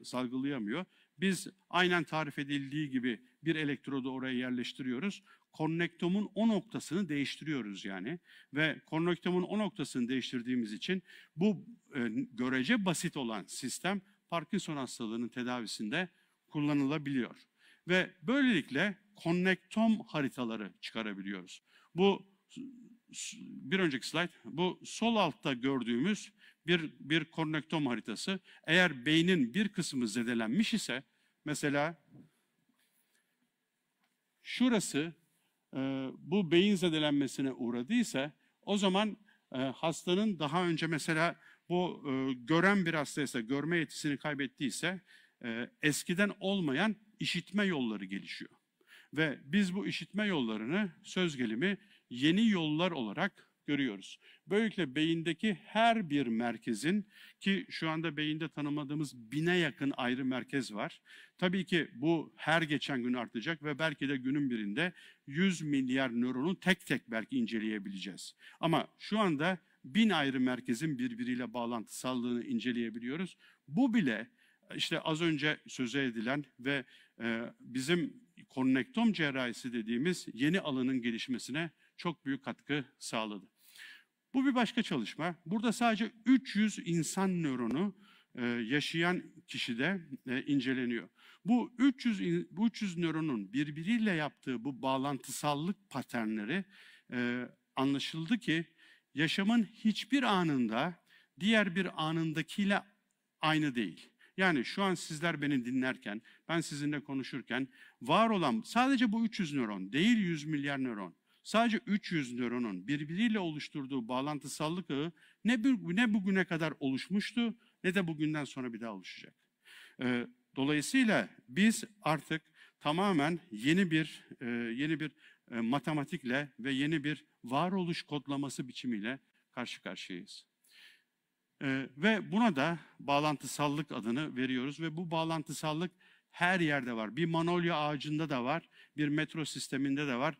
salgılayamıyor. Biz aynen tarif edildiği gibi bir elektrodu oraya yerleştiriyoruz. Konnektomun o noktasını değiştiriyoruz yani. Ve konnektomun o noktasını değiştirdiğimiz için bu görece basit olan sistem Parkinson hastalığının tedavisinde kullanılabiliyor. Ve böylelikle konnektom haritaları çıkarabiliyoruz. Bu bir önceki slide, bu sol altta gördüğümüz bir konnektom haritası. Eğer beynin bir kısmı zedelenmiş ise, mesela şurası bu beyin zedelenmesine uğradıysa, o zaman hastanın daha önce mesela bu gören bir hastaysa, görme yetisini kaybettiyse, eskiden olmayan işitme yolları gelişiyor. Ve biz bu işitme yollarını söz gelimi yeni yollar olarak görüyoruz. Böylelikle beyindeki her bir merkezin, ki şu anda beyinde tanımadığımız 1000'e yakın ayrı merkez var. Tabii ki bu her geçen gün artacak ve belki de günün birinde 100 milyar nöronu tek tek belki inceleyebileceğiz. Ama şu anda 1000 ayrı merkezin birbiriyle bağlantısallığını inceleyebiliyoruz. Bu bile işte az önce söze edilen ve bizim konnektom cerrahisi dediğimiz yeni alanın gelişmesine çok büyük katkı sağladı. Bu bir başka çalışma. Burada sadece 300 insan nöronu yaşayan kişide inceleniyor. Bu 300 nöronun birbiriyle yaptığı bu bağlantısallık paternleri anlaşıldı ki yaşamın hiçbir anında diğer bir anındakiyle aynı değil. Yani şu an sizler beni dinlerken, ben sizinle konuşurken var olan sadece bu 300 nöron değil 100 milyar nöron. Sadece 300 nöronun birbiriyle oluşturduğu bağlantısallık ağı ne bugüne kadar oluşmuştu ne de bugünden sonra bir daha oluşacak. Dolayısıyla biz artık tamamen yeni bir matematikle ve yeni bir varoluş kodlaması biçimiyle karşı karşıyayız. Ve buna da bağlantısallık adını veriyoruz ve bu bağlantısallık her yerde var. Bir manolya ağacında da var, bir metro sisteminde de var,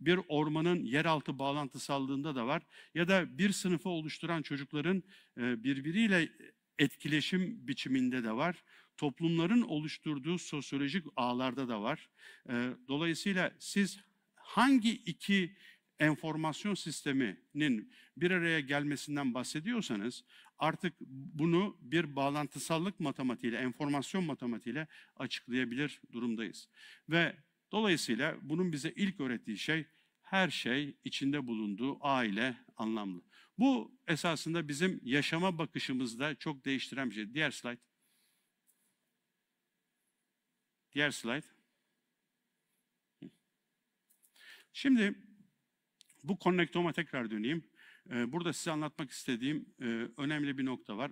bir ormanın yeraltı bağlantısallığında da var ya da bir sınıfı oluşturan çocukların birbiriyle etkileşim biçiminde de var. Toplumların oluşturduğu sosyolojik ağlarda da var. Dolayısıyla siz hangi iki enformasyon sisteminin bir araya gelmesinden bahsediyorsanız artık bunu bir bağlantısallık matematiğiyle, enformasyon matematiğiyle açıklayabilir durumdayız. Ve dolayısıyla bunun bize ilk öğrettiği şey her şey içinde bulunduğu aile anlamlı. Bu esasında bizim yaşama bakışımızda çok değiştiren bir şey. Diğer slide. Diğer slide. Şimdi bu konnektoma tekrar döneyim. Burada size anlatmak istediğim önemli bir nokta var.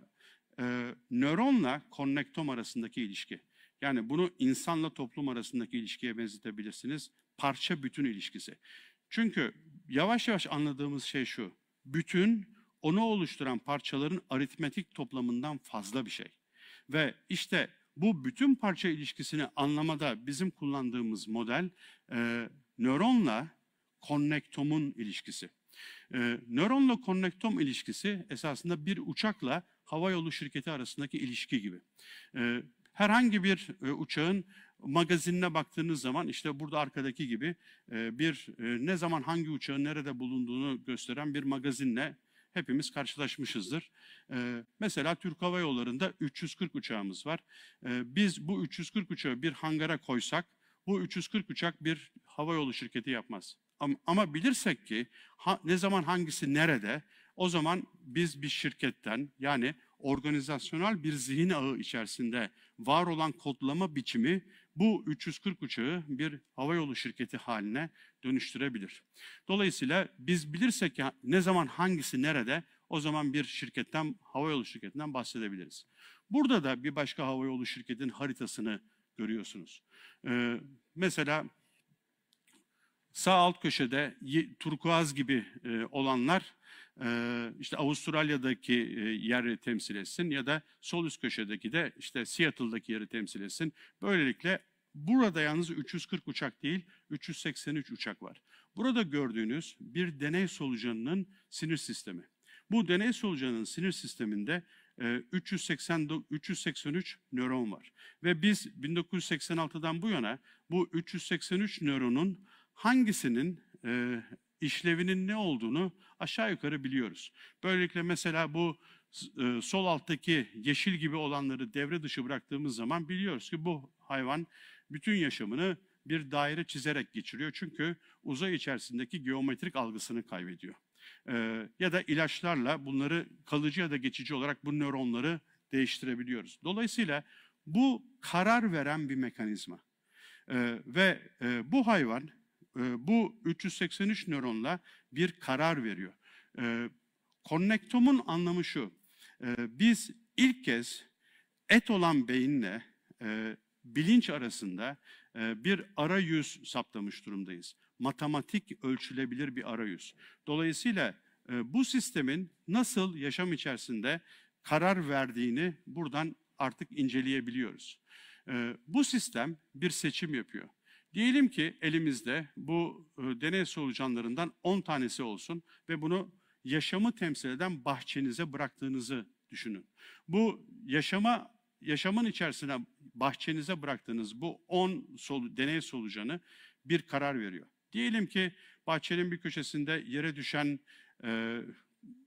Nöronla konnektom arasındaki ilişki. Yani bunu insanla toplum arasındaki ilişkiye benzetebilirsiniz. Parça bütün ilişkisi. Çünkü yavaş yavaş anladığımız şey şu. Bütün onu oluşturan parçaların aritmetik toplamından fazla bir şey. Ve işte bu bütün parça ilişkisini anlamada bizim kullandığımız model nöronla konnektomun ilişkisi. Nöronla konnektom ilişkisi esasında bir uçakla havayolu şirketi arasındaki ilişki gibi. Herhangi bir uçağın magazinine baktığınız zaman işte burada arkadaki gibi ne zaman hangi uçağın nerede bulunduğunu gösteren bir magazinle hepimiz karşılaşmışızdır. Mesela Türk Hava Yolları'nda 340 uçağımız var. Biz bu 340 uçağı bir hangara koysak bu 340 uçak bir havayolu şirketi yapmaz. Ama bilirsek ki ne zaman hangisi nerede, o zaman biz bir şirketten, yani organizasyonel bir zihin ağı içerisinde var olan kodlama biçimi bu 340 uçağı bir havayolu şirketi haline dönüştürebilir. Dolayısıyla biz bilirsek ki ne zaman hangisi nerede, o zaman bir şirketten, havayolu şirketinden bahsedebiliriz. Burada da bir başka havayolu şirketinin haritasını görüyorsunuz. Mesela sağ alt köşede turkuaz gibi olanlar işte Avustralya'daki yeri temsil etsin ya da sol üst köşedeki de işte Seattle'daki yeri temsil etsin. Böylelikle burada yalnız 340 uçak değil 383 uçak var. Burada gördüğünüz bir deney solucanının sinir sistemi. Bu deney solucanının sinir sisteminde 383 nöron var. Ve biz 1986'dan bu yana bu 383 nöronun hangisinin işlevinin ne olduğunu aşağı yukarı biliyoruz. Böylelikle mesela bu sol alttaki yeşil gibi olanları devre dışı bıraktığımız zaman biliyoruz ki bu hayvan bütün yaşamını bir daire çizerek geçiriyor. Çünkü uzay içerisindeki geometrik algısını kaybediyor. Ya da ilaçlarla bunları kalıcı ya da geçici olarak bu nöronları değiştirebiliyoruz. Dolayısıyla bu karar veren bir mekanizma. Ve bu hayvan bu 383 nöronla bir karar veriyor. Konnektomun anlamı şu, biz ilk kez et olan beyinle bilinç arasında bir arayüz saptamış durumdayız. Matematik ölçülebilir bir arayüz. Dolayısıyla bu sistemin nasıl yaşam içerisinde karar verdiğini buradan artık inceleyebiliyoruz. Bu sistem bir seçim yapıyor. Diyelim ki elimizde bu deney solucanlarından 10 tanesi olsun ve bunu yaşamı temsil eden bahçenize bıraktığınızı düşünün. Bu yaşamın içerisine bahçenize bıraktığınız bu 10 deney solucanı bir karar veriyor. Diyelim ki bahçenin bir köşesinde yere düşen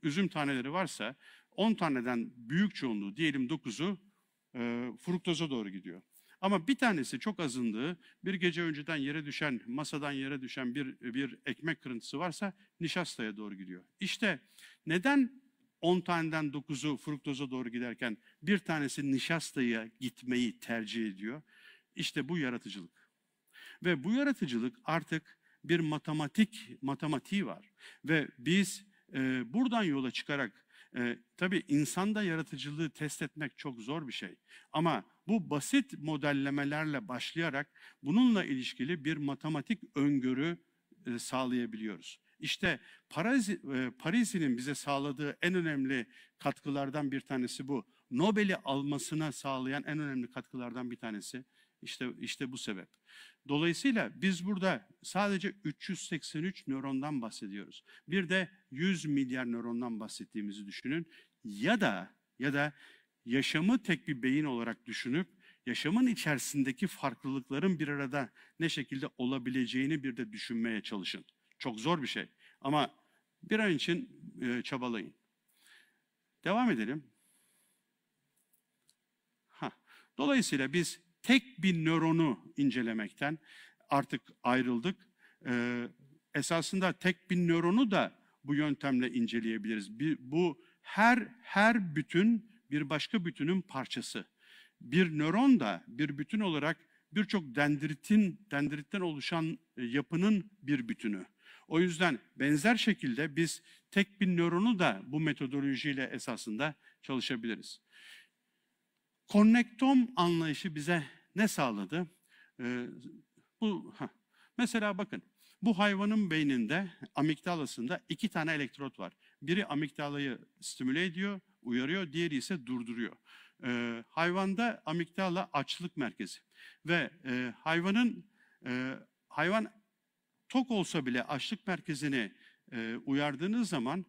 üzüm taneleri varsa 10 taneden büyük çoğunluğu diyelim 9'u fruktoza doğru gidiyor. Ama bir tanesi çok azınlığı bir gece önceden yere düşen, masadan yere düşen bir ekmek kırıntısı varsa nişastaya doğru gidiyor. İşte neden 10 taneden 9'u fruktoza doğru giderken bir tanesi nişastaya gitmeyi tercih ediyor? İşte bu yaratıcılık. Ve bu yaratıcılık artık bir matematiği var. Ve biz buradan yola çıkarak tabii insanda yaratıcılığı test etmek çok zor bir şey. Ama bu basit modellemelerle başlayarak bununla ilişkili bir matematik öngörü sağlayabiliyoruz. İşte Parisi'nin bize sağladığı en önemli katkılardan bir tanesi bu. Nobel'i almasına sağlayan en önemli katkılardan bir tanesi işte bu sebep. Dolayısıyla biz burada sadece 383 nörondan bahsediyoruz. Bir de 100 milyar nörondan bahsettiğimizi düşünün. Ya da yaşamı tek bir beyin olarak düşünüp yaşamın içerisindeki farklılıkların bir arada ne şekilde olabileceğini bir de düşünmeye çalışın. Çok zor bir şey ama bir an için çabalayın. Devam edelim. Dolayısıyla biz tek bir nöronu incelemekten artık ayrıldık. Esasında tek bir nöronu da bu yöntemle inceleyebiliriz. Bu her bütün bir başka bütünün parçası. Bir nöron da bir bütün olarak birçok dendritten oluşan yapının bir bütünü. O yüzden benzer şekilde biz tek bir nöronu da bu metodolojiyle esasında çalışabiliriz. Konnektom anlayışı bize ne sağladı? Mesela bakın, bu hayvanın beyninde, amigdalasında 2 tane elektrot var. Biri amigdalayı stimüle ediyor, uyarıyor, diğeri ise durduruyor. Hayvanda amigdala açlık merkezi ve hayvan tok olsa bile açlık merkezini uyardığınız zaman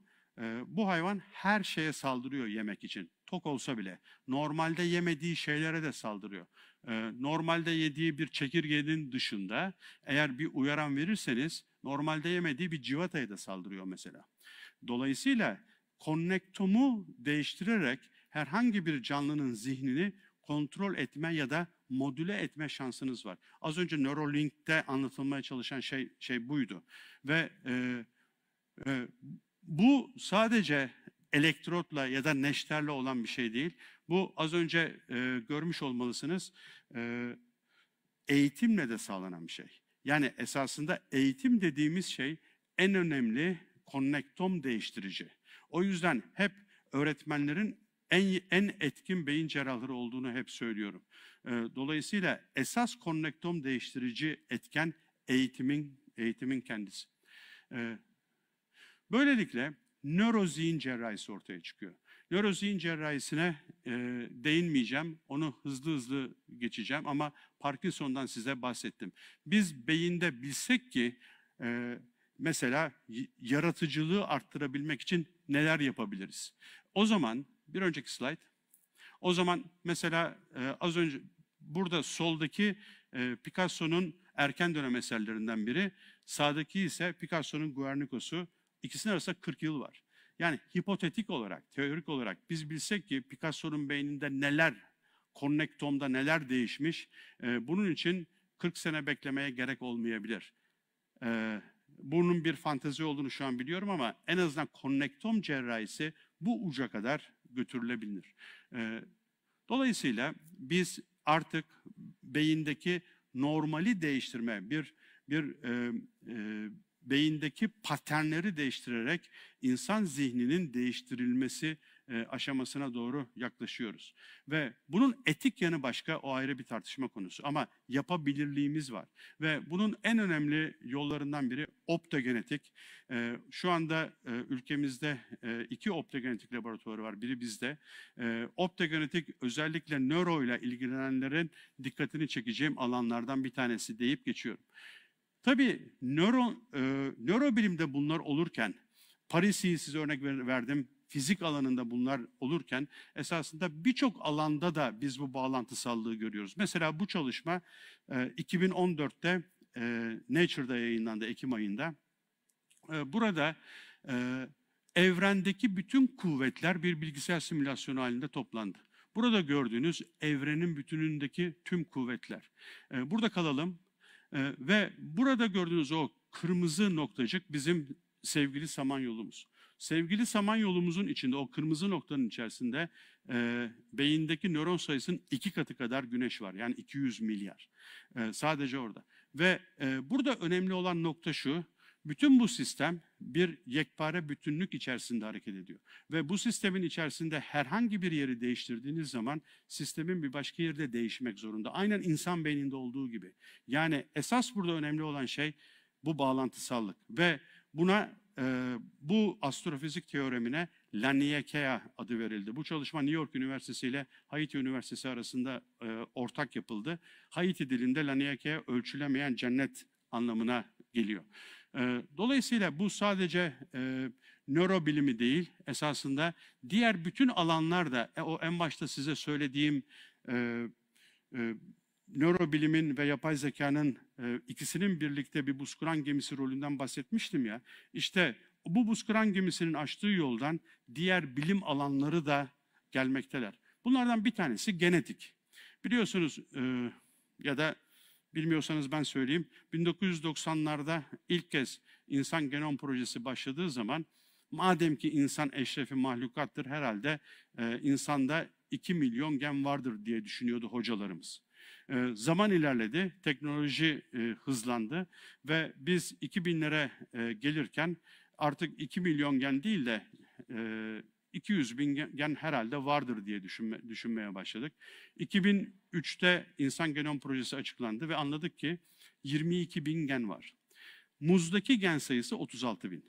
bu hayvan her şeye saldırıyor yemek için. Tok olsa bile. Normalde yemediği şeylere de saldırıyor. Normalde yediği bir çekirgenin dışında eğer bir uyaran verirseniz normalde yemediği bir civataya da saldırıyor mesela. Dolayısıyla konnektomu değiştirerek herhangi bir canlının zihnini kontrol etme ya da modüle etme şansınız var. Az önce Neuralink'te anlatılmaya çalışan şey buydu. Ve bu sadece elektrotla ya da neşterle olan bir şey değil. Bu az önce görmüş olmalısınız. Eğitimle de sağlanan bir şey. Yani esasında eğitim dediğimiz şey en önemli konnektom değiştirici. O yüzden hep öğretmenlerin en etkin beyin cerrahları olduğunu hep söylüyorum. Dolayısıyla esas konnektom değiştirici etken eğitimin kendisi. Böylelikle nörozihin cerrahisi ortaya çıkıyor. Nörozihin cerrahisine değinmeyeceğim, onu hızlı geçeceğim ama Parkinson'dan size bahsettim. Biz beyinde bilsek ki mesela yaratıcılığı arttırabilmek için neler yapabiliriz? O zaman, bir önceki slide, o zaman mesela az önce burada soldaki Picasso'nun erken dönem eserlerinden biri, sağdaki ise Picasso'nun Guernico'su. İkisinin arasında 40 yıl var. Yani hipotetik olarak, teorik olarak biz bilsek ki Picasso'nun beyninde neler, konnektomda neler değişmiş, bunun için 40 sene beklemeye gerek olmayabilir. Bunun bir fantezi olduğunu şu an biliyorum ama en azından konnektom cerrahisi bu uca kadar götürülebilir. Dolayısıyla biz artık beyindeki normali değiştirme, beyindeki paternleri değiştirerek insan zihninin değiştirilmesi aşamasına doğru yaklaşıyoruz. Ve bunun etik yanı başka, o ayrı bir tartışma konusu. Ama yapabilirliğimiz var. Ve bunun en önemli yollarından biri optogenetik. Şu anda ülkemizde 2 optogenetik laboratuvarı var. Biri bizde. Optogenetik özellikle nöro ile ilgilenenlerin dikkatini çekeceğim alanlardan bir tanesi deyip geçiyorum. Tabii nörobilimde bunlar olurken, Paris'i size örnek verdim, fizik alanında bunlar olurken esasında birçok alanda da biz bu bağlantısallığı görüyoruz. Mesela bu çalışma 2014'te Nature'da yayınlandı Ekim ayında. Burada evrendeki bütün kuvvetler bir bilgisayar simülasyonu halinde toplandı. Burada gördüğünüz evrenin bütünündeki tüm kuvvetler. Burada kalalım. Ve burada gördüğünüz o kırmızı noktacık bizim sevgili Samanyolumuz. Sevgili Samanyolumuzun içinde, o kırmızı noktanın içerisinde beyindeki nöron sayısının 2 katı kadar güneş var. Yani 200 milyar. Sadece orada. Ve burada önemli olan nokta şu, bütün bu sistem bir yekpare bütünlük içerisinde hareket ediyor. Ve bu sistemin içerisinde herhangi bir yeri değiştirdiğiniz zaman sistemin bir başka yerde değişmek zorunda. Aynen insan beyninde olduğu gibi. Yani esas burada önemli olan şey bu bağlantısallık. Ve buna bu astrofizik teoremine Laniakea adı verildi. Bu çalışma New York Üniversitesi ile Haiti Üniversitesi arasında ortak yapıldı. Haiti dilinde Laniakea ölçülemeyen cennet anlamına geliyor. Dolayısıyla bu sadece nörobilimi değil, esasında diğer bütün alanlarda o en başta size söylediğim nörobilimin ve yapay zekanın ikisinin birlikte bir buzkıran gemisi rolünden bahsetmiştim ya. İşte bu buzkıran gemisinin açtığı yoldan diğer bilim alanları da gelmekteler. Bunlardan bir tanesi genetik. Biliyorsunuz ya da bilmiyorsanız ben söyleyeyim. 1990'larda ilk kez insan genom projesi başladığı zaman madem ki insan eşrefi mahlukattır herhalde insanda 2 milyon gen vardır diye düşünüyordu hocalarımız. Zaman ilerledi, teknoloji hızlandı ve biz 2000'lere gelirken artık 2 milyon gen değil de 200 bin gen herhalde vardır diye düşünmeye başladık. 2003'te İnsan Genom Projesi açıklandı ve anladık ki 22 bin gen var. Muzdaki gen sayısı 36 bin.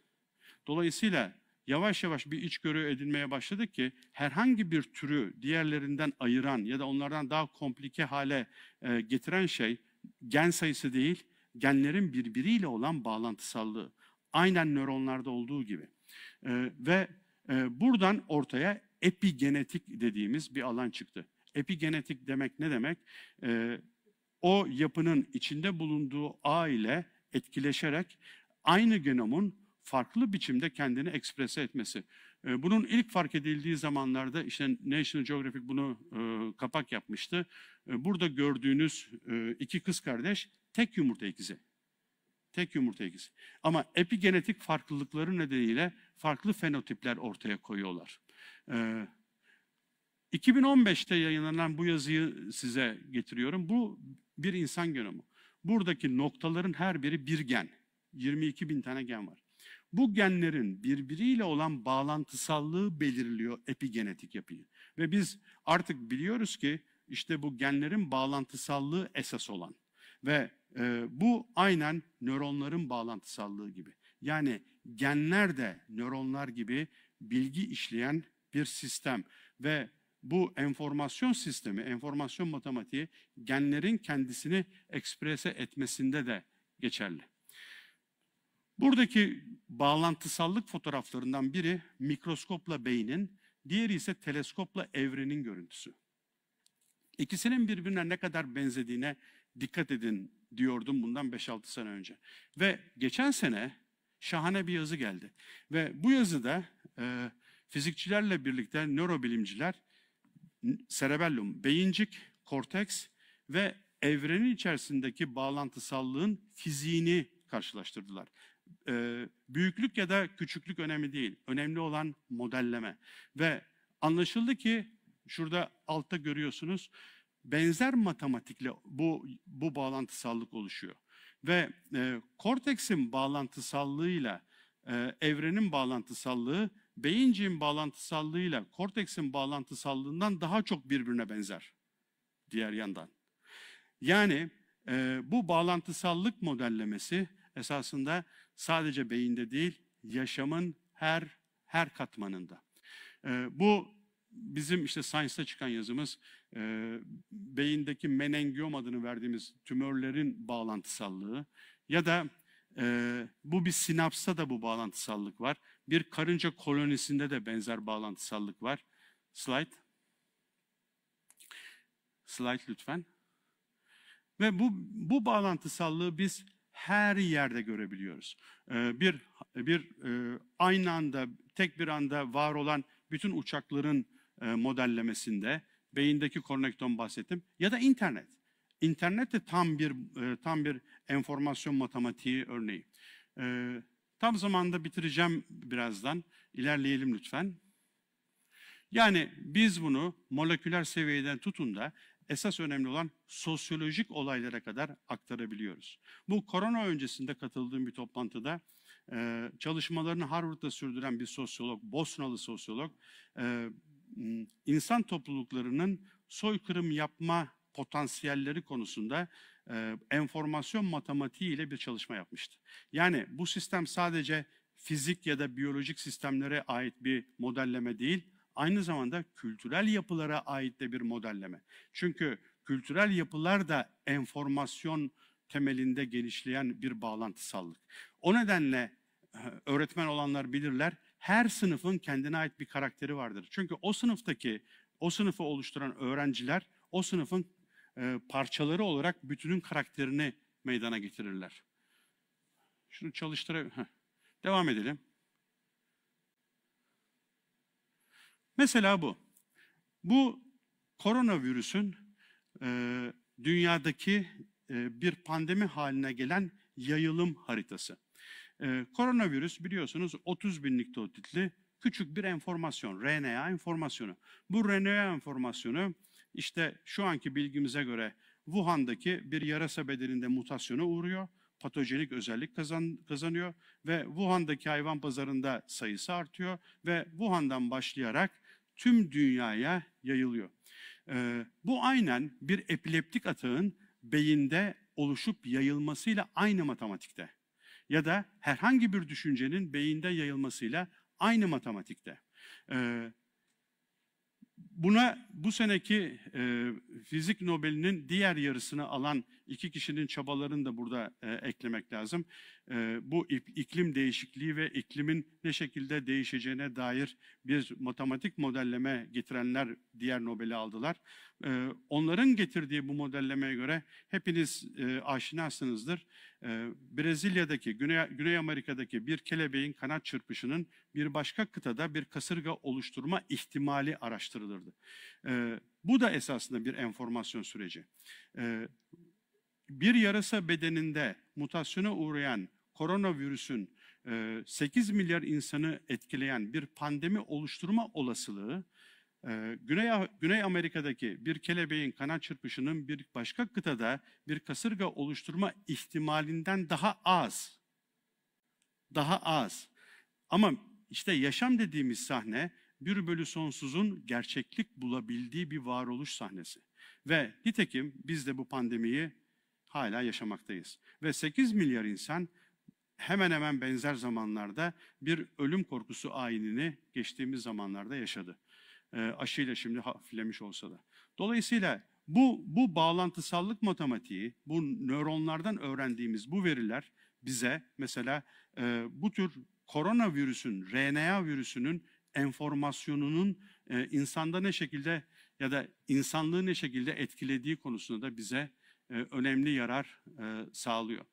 Dolayısıyla yavaş yavaş bir içgörü edinmeye başladık ki herhangi bir türü diğerlerinden ayıran ya da onlardan daha komplike hale getiren şey gen sayısı değil, genlerin birbiriyle olan bağlantısallığı. Aynen nöronlarda olduğu gibi. Ve buradan ortaya epigenetik dediğimiz bir alan çıktı. Epigenetik demek ne demek? O yapının içinde bulunduğu ağ ile etkileşerek aynı genomun farklı biçimde kendini eksprese etmesi. Bunun ilk fark edildiği zamanlarda işte National Geographic bunu kapak yapmıştı. Burada gördüğünüz iki kız kardeş tek yumurta ikizi. Tek yumurta ikizi. Ama epigenetik farklılıkları nedeniyle farklı fenotipler ortaya koyuyorlar. 2015'te yayınlanan bu yazıyı size getiriyorum. Bu bir insan genomu. Buradaki noktaların her biri bir gen. 22 bin tane gen var. Bu genlerin birbiriyle olan bağlantısallığı belirliyor epigenetik yapıyı. Ve biz artık biliyoruz ki işte bu genlerin bağlantısallığı esas olan. Ve bu aynen nöronların bağlantısallığı gibi. Yani genler de nöronlar gibi bilgi işleyen bir sistem. Ve bu enformasyon sistemi, enformasyon matematiği genlerin kendisini eksprese etmesinde de geçerli. Buradaki bağlantısallık fotoğraflarından biri mikroskopla beynin, diğeri ise teleskopla evrenin görüntüsü. İkisinin birbirine ne kadar benzediğine dikkat edin diyordum bundan 5-6 sene önce. Ve geçen sene şahane bir yazı geldi. Ve bu yazıda fizikçilerle birlikte nörobilimciler serebellum, beyincik, korteks ve evrenin içerisindeki bağlantısallığın fiziğini karşılaştırdılar. Büyüklük ya da küçüklük önemli değil. Önemli olan modelleme. Ve anlaşıldı ki şurada altta görüyorsunuz benzer matematikle bu bağlantısallık oluşuyor. Ve korteksin bağlantısallığıyla evrenin bağlantısallığı beyinciğin bağlantısallığıyla korteksin bağlantısallığından daha çok birbirine benzer diğer yandan. Yani bu bağlantısallık modellemesi esasında sadece beyinde değil, yaşamın her katmanında. Bu bizim işte Science'da çıkan yazımız, beyindeki menengiom adını verdiğimiz tümörlerin bağlantısallığı ya da bu bir sinapsta da bu bağlantısallık var. Bir karınca kolonisinde de benzer bağlantısallık var. Slide. Slide lütfen. Ve bu bağlantısallığı biz her yerde görebiliyoruz. Aynı anda, tek bir anda var olan bütün uçakların modellemesinde, beyindeki konnekton bahsettim ya da internet. İnternet de tam bir enformasyon matematiği örneği. Tam zamanda bitireceğim birazdan. İlerleyelim lütfen. Yani biz bunu moleküler seviyeden tutun da esas önemli olan sosyolojik olaylara kadar aktarabiliyoruz. Bu korona öncesinde katıldığım bir toplantıda çalışmalarını Harvard'da sürdüren bir sosyolog, Bosnalı sosyolog, insan topluluklarının soykırım yapma potansiyelleri konusunda enformasyon matematiği ile bir çalışma yapmıştı. Yani bu sistem sadece fizik ya da biyolojik sistemlere ait bir modelleme değil, aynı zamanda kültürel yapılara ait de bir modelleme. Çünkü kültürel yapılar da enformasyon temelinde genişleyen bir bağlantısallık. O nedenle öğretmen olanlar bilirler, her sınıfın kendine ait bir karakteri vardır. Çünkü o sınıfı oluşturan öğrenciler o sınıfın parçaları olarak bütünün karakterini meydana getirirler. Şunu devam edelim. Mesela bu. Bu koronavirüsün dünyadaki bir pandemi haline gelen yayılım haritası. Koronavirüs biliyorsunuz 30 bin nükleotitli küçük bir enformasyon, RNA enformasyonu. Bu RNA enformasyonu işte şu anki bilgimize göre Wuhan'daki bir yarasa bedeninde mutasyona uğruyor, patojenik özellik kazanıyor ve Wuhan'daki hayvan pazarında sayısı artıyor ve Wuhan'dan başlayarak tüm dünyaya yayılıyor. Bu aynen bir epileptik atağın beyinde oluşup yayılmasıyla aynı matematikte. Ya da herhangi bir düşüncenin beyinde yayılmasıyla Aynı matematikte. Bu seneki fizik Nobel'inin diğer yarısını alan iki kişinin çabalarını da burada eklemek lazım. Bu iklim değişikliği ve iklimin ne şekilde değişeceğine dair bir matematik modelleme getirenler diğer Nobel'i aldılar. Onların getirdiği bu modellemeye göre hepiniz aşinasınızdır. Brezilya'daki, Güney Amerika'daki bir kelebeğin kanat çırpışının bir başka kıtada bir kasırga oluşturma ihtimali araştırılırdı. Bu da esasında bir enformasyon süreci. Bir yarasa bedeninde mutasyona uğrayan koronavirüsün 8 milyar insanı etkileyen bir pandemi oluşturma olasılığı, Güney Amerika'daki bir kelebeğin kanat çırpışının bir başka kıtada bir kasırga oluşturma ihtimalinden daha az. Daha az. Ama işte yaşam dediğimiz sahne 1/sonsuzun gerçeklik bulabildiği bir varoluş sahnesi. Ve nitekim biz de bu pandemiyi hala yaşamaktayız. Ve 8 milyar insan hemen hemen benzer zamanlarda bir ölüm korkusu ayinini geçtiğimiz zamanlarda yaşadı. Aşıyla şimdi hafiflemiş olsa da. Dolayısıyla bu bağlantısallık matematiği, bu nöronlardan öğrendiğimiz bu veriler bize mesela bu tür koronavirüsün, RNA virüsünün enformasyonunun insanda ne şekilde ya da insanlığı ne şekilde etkilediği konusunda da bize önemli yarar sağlıyor.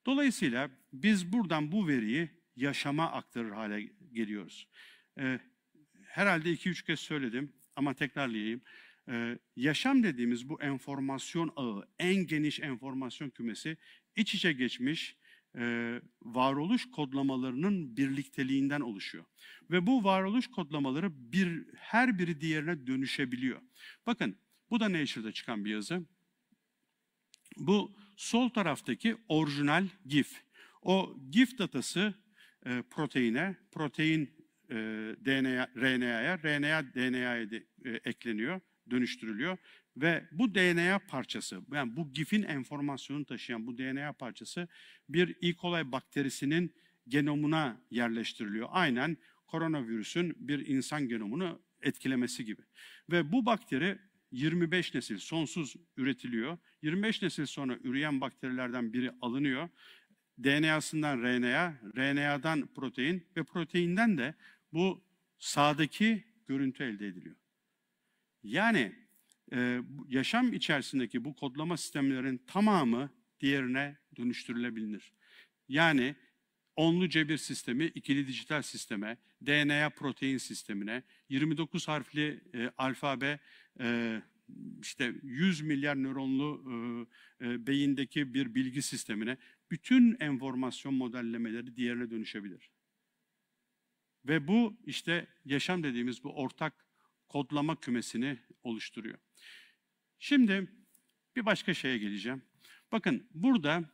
Dolayısıyla biz buradan bu veriyi yaşama aktarır hale geliyoruz. Herhalde 2-3 kez söyledim ama tekrarlayayım. Yaşam dediğimiz bu enformasyon ağı, en geniş enformasyon kümesi iç içe geçmiş varoluş kodlamalarının birlikteliğinden oluşuyor. Ve bu varoluş kodlamaları her biri diğerine dönüşebiliyor. Bakın bu da Nature'da çıkan bir yazı. Bu sol taraftaki orijinal GIF. O GIF datası proteine, protein RNA'ya, RNA DNA'ya ekleniyor, dönüştürülüyor. Ve bu DNA parçası, yani bu GIF'in enformasyonunu taşıyan bu DNA parçası bir E. coli bakterisinin genomuna yerleştiriliyor. Aynen koronavirüsün bir insan genomunu etkilemesi gibi. Ve bu bakteri 25 nesil sonsuz üretiliyor. 25 nesil sonra üreyen bakterilerden biri alınıyor. DNA'sından RNA, RNA'dan protein ve proteinden de bu sağdaki görüntü elde ediliyor. Yani yaşam içerisindeki bu kodlama sistemlerin tamamı diğerine dönüştürülebilir. Yani onlu cebir sistemi, ikili dijital sisteme, DNA protein sistemine, 29 harfli alfabe, işte 100 milyar nöronlu beyindeki bir bilgi sistemine, bütün enformasyon modellemeleri diğerine dönüşebilir. Ve bu işte yaşam dediğimiz bu ortak kodlama kümesini oluşturuyor. Şimdi bir başka şeye geleceğim. Bakın burada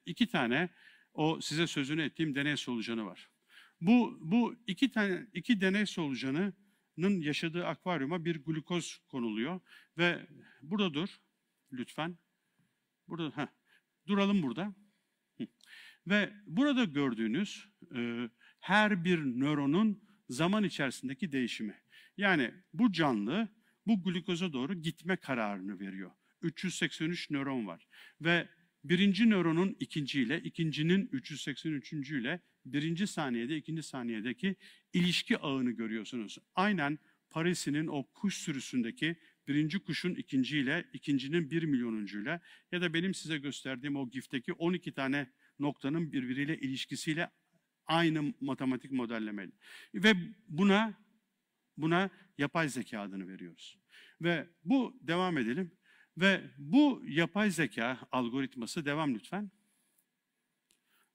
iki tane o size sözünü ettiğim deney solucanı var. Bu iki deney solucanının yaşadığı akvaryuma bir glukoz konuluyor ve burada dur lütfen. Burada duralım burada. Ve burada gördüğünüz her bir nöronun zaman içerisindeki değişimi. Yani bu canlı bu glukoza doğru gitme kararını veriyor. 383 nöron var ve birinci nöronun ikinciyle, ikincinin 383. ile birinci saniyede, ikinci saniyedeki ilişki ağını görüyorsunuz. Aynen Parisi'nin o kuş sürüsündeki birinci kuşun ikinciyle, ikincinin 1 milyonuncuyla ya da benim size gösterdiğim o GIF'teki 12 tane noktanın birbiriyle ilişkisiyle aynı matematik modellemeli. Ve buna yapay zeka adını veriyoruz. Ve bu devam edelim. Ve bu yapay zeka algoritması devam lütfen.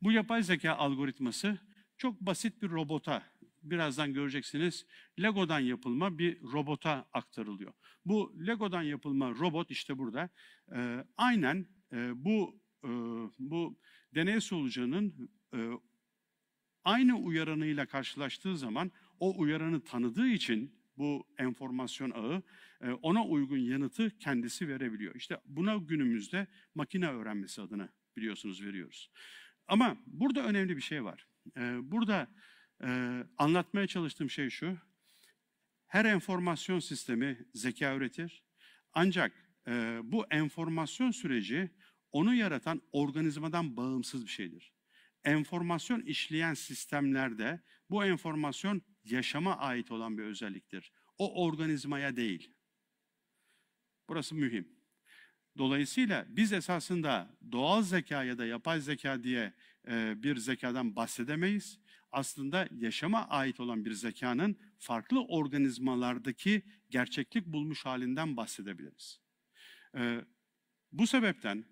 Bu yapay zeka algoritması çok basit bir robota, birazdan göreceksiniz, Lego'dan yapılma bir robota aktarılıyor. Bu Lego'dan yapılma robot işte burada. Aynen bu deney solucanının aynı uyaranıyla karşılaştığı zaman o uyaranı tanıdığı için bu enformasyon ağı ona uygun yanıtı kendisi verebiliyor. İşte buna günümüzde makine öğrenmesi adını biliyorsunuz veriyoruz. Ama burada önemli bir şey var. Burada Anlatmaya çalıştığım şey şu: her enformasyon sistemi zeka üretir. Ancak bu enformasyon süreci onu yaratan organizmadan bağımsız bir şeydir. Enformasyon işleyen sistemlerde bu enformasyon yaşama ait olan bir özelliktir. O organizmaya değil. Burası mühim. Dolayısıyla biz esasında doğal zeka ya da yapay zeka diye bir zekadan bahsedemeyiz. Aslında yaşama ait olan bir zekanın farklı organizmalardaki gerçeklik bulmuş halinden bahsedebiliriz. Bu sebepten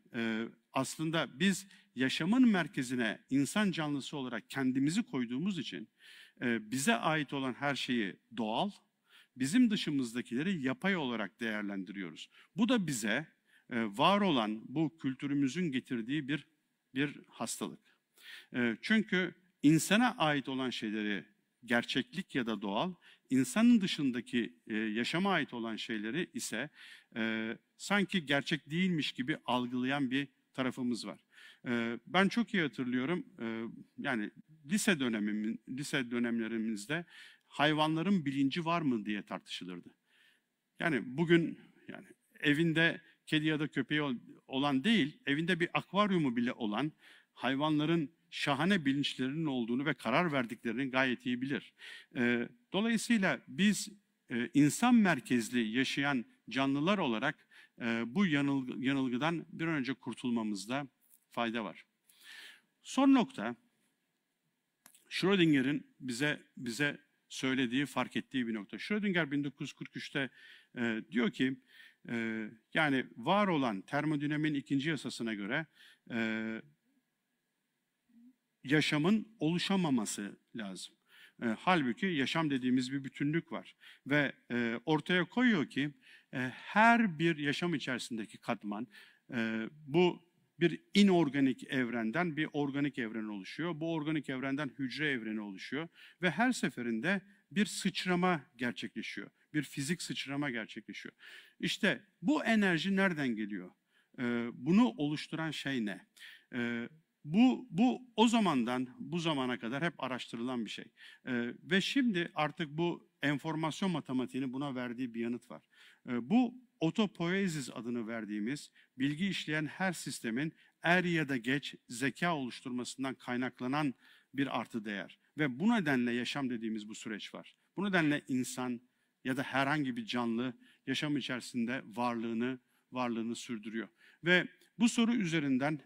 aslında biz yaşamın merkezine insan canlısı olarak kendimizi koyduğumuz için bize ait olan her şeyi doğal, bizim dışımızdakileri yapay olarak değerlendiriyoruz. Bu da bize var olan bu kültürümüzün getirdiği bir hastalık. Çünkü insana ait olan şeyleri gerçeklik ya da doğal, insanın dışındaki yaşama ait olan şeyleri ise sanki gerçek değilmiş gibi algılayan bir tarafımız var. Ben çok iyi hatırlıyorum, yani lise dönemlerimizde hayvanların bilinci var mı diye tartışılırdı. Yani bugün yani evinde kedi ya da köpeği olan değil, evinde bir akvaryumu bile olan hayvanların şahane bilinçlerinin olduğunu ve karar verdiklerini gayet iyi bilir. Dolayısıyla biz insan merkezli yaşayan canlılar olarak bu yanılgıdan bir an önce kurtulmamızda fayda var. Son nokta, Schrödinger'in bize söylediği, fark ettiği bir nokta. Schrödinger 1943'te diyor ki, yani var olan termodinamiğin ikinci yasasına göre yaşamın oluşamaması lazım. Halbuki yaşam dediğimiz bir bütünlük var ve ortaya koyuyor ki her bir yaşam içerisindeki katman bu bir inorganik evrenden bir organik evren oluşuyor. Bu organik evrenden hücre evreni oluşuyor ve her seferinde bir sıçrama gerçekleşiyor. Bir fizik sıçrama gerçekleşiyor. İşte bu enerji nereden geliyor? Bunu oluşturan şey ne? Bu o zamandan bu zamana kadar hep araştırılan bir şey. Ve şimdi artık bu enformasyon matematiğinin buna verdiği bir yanıt var. Bu otopoiesis adını verdiğimiz bilgi işleyen her sistemin er ya da geç zeka oluşturmasından kaynaklanan bir artı değer. Ve bu nedenle yaşam dediğimiz bu süreç var. Bu nedenle insan ya da herhangi bir canlı yaşam içerisinde varlığını sürdürüyor. Ve bu soru üzerinden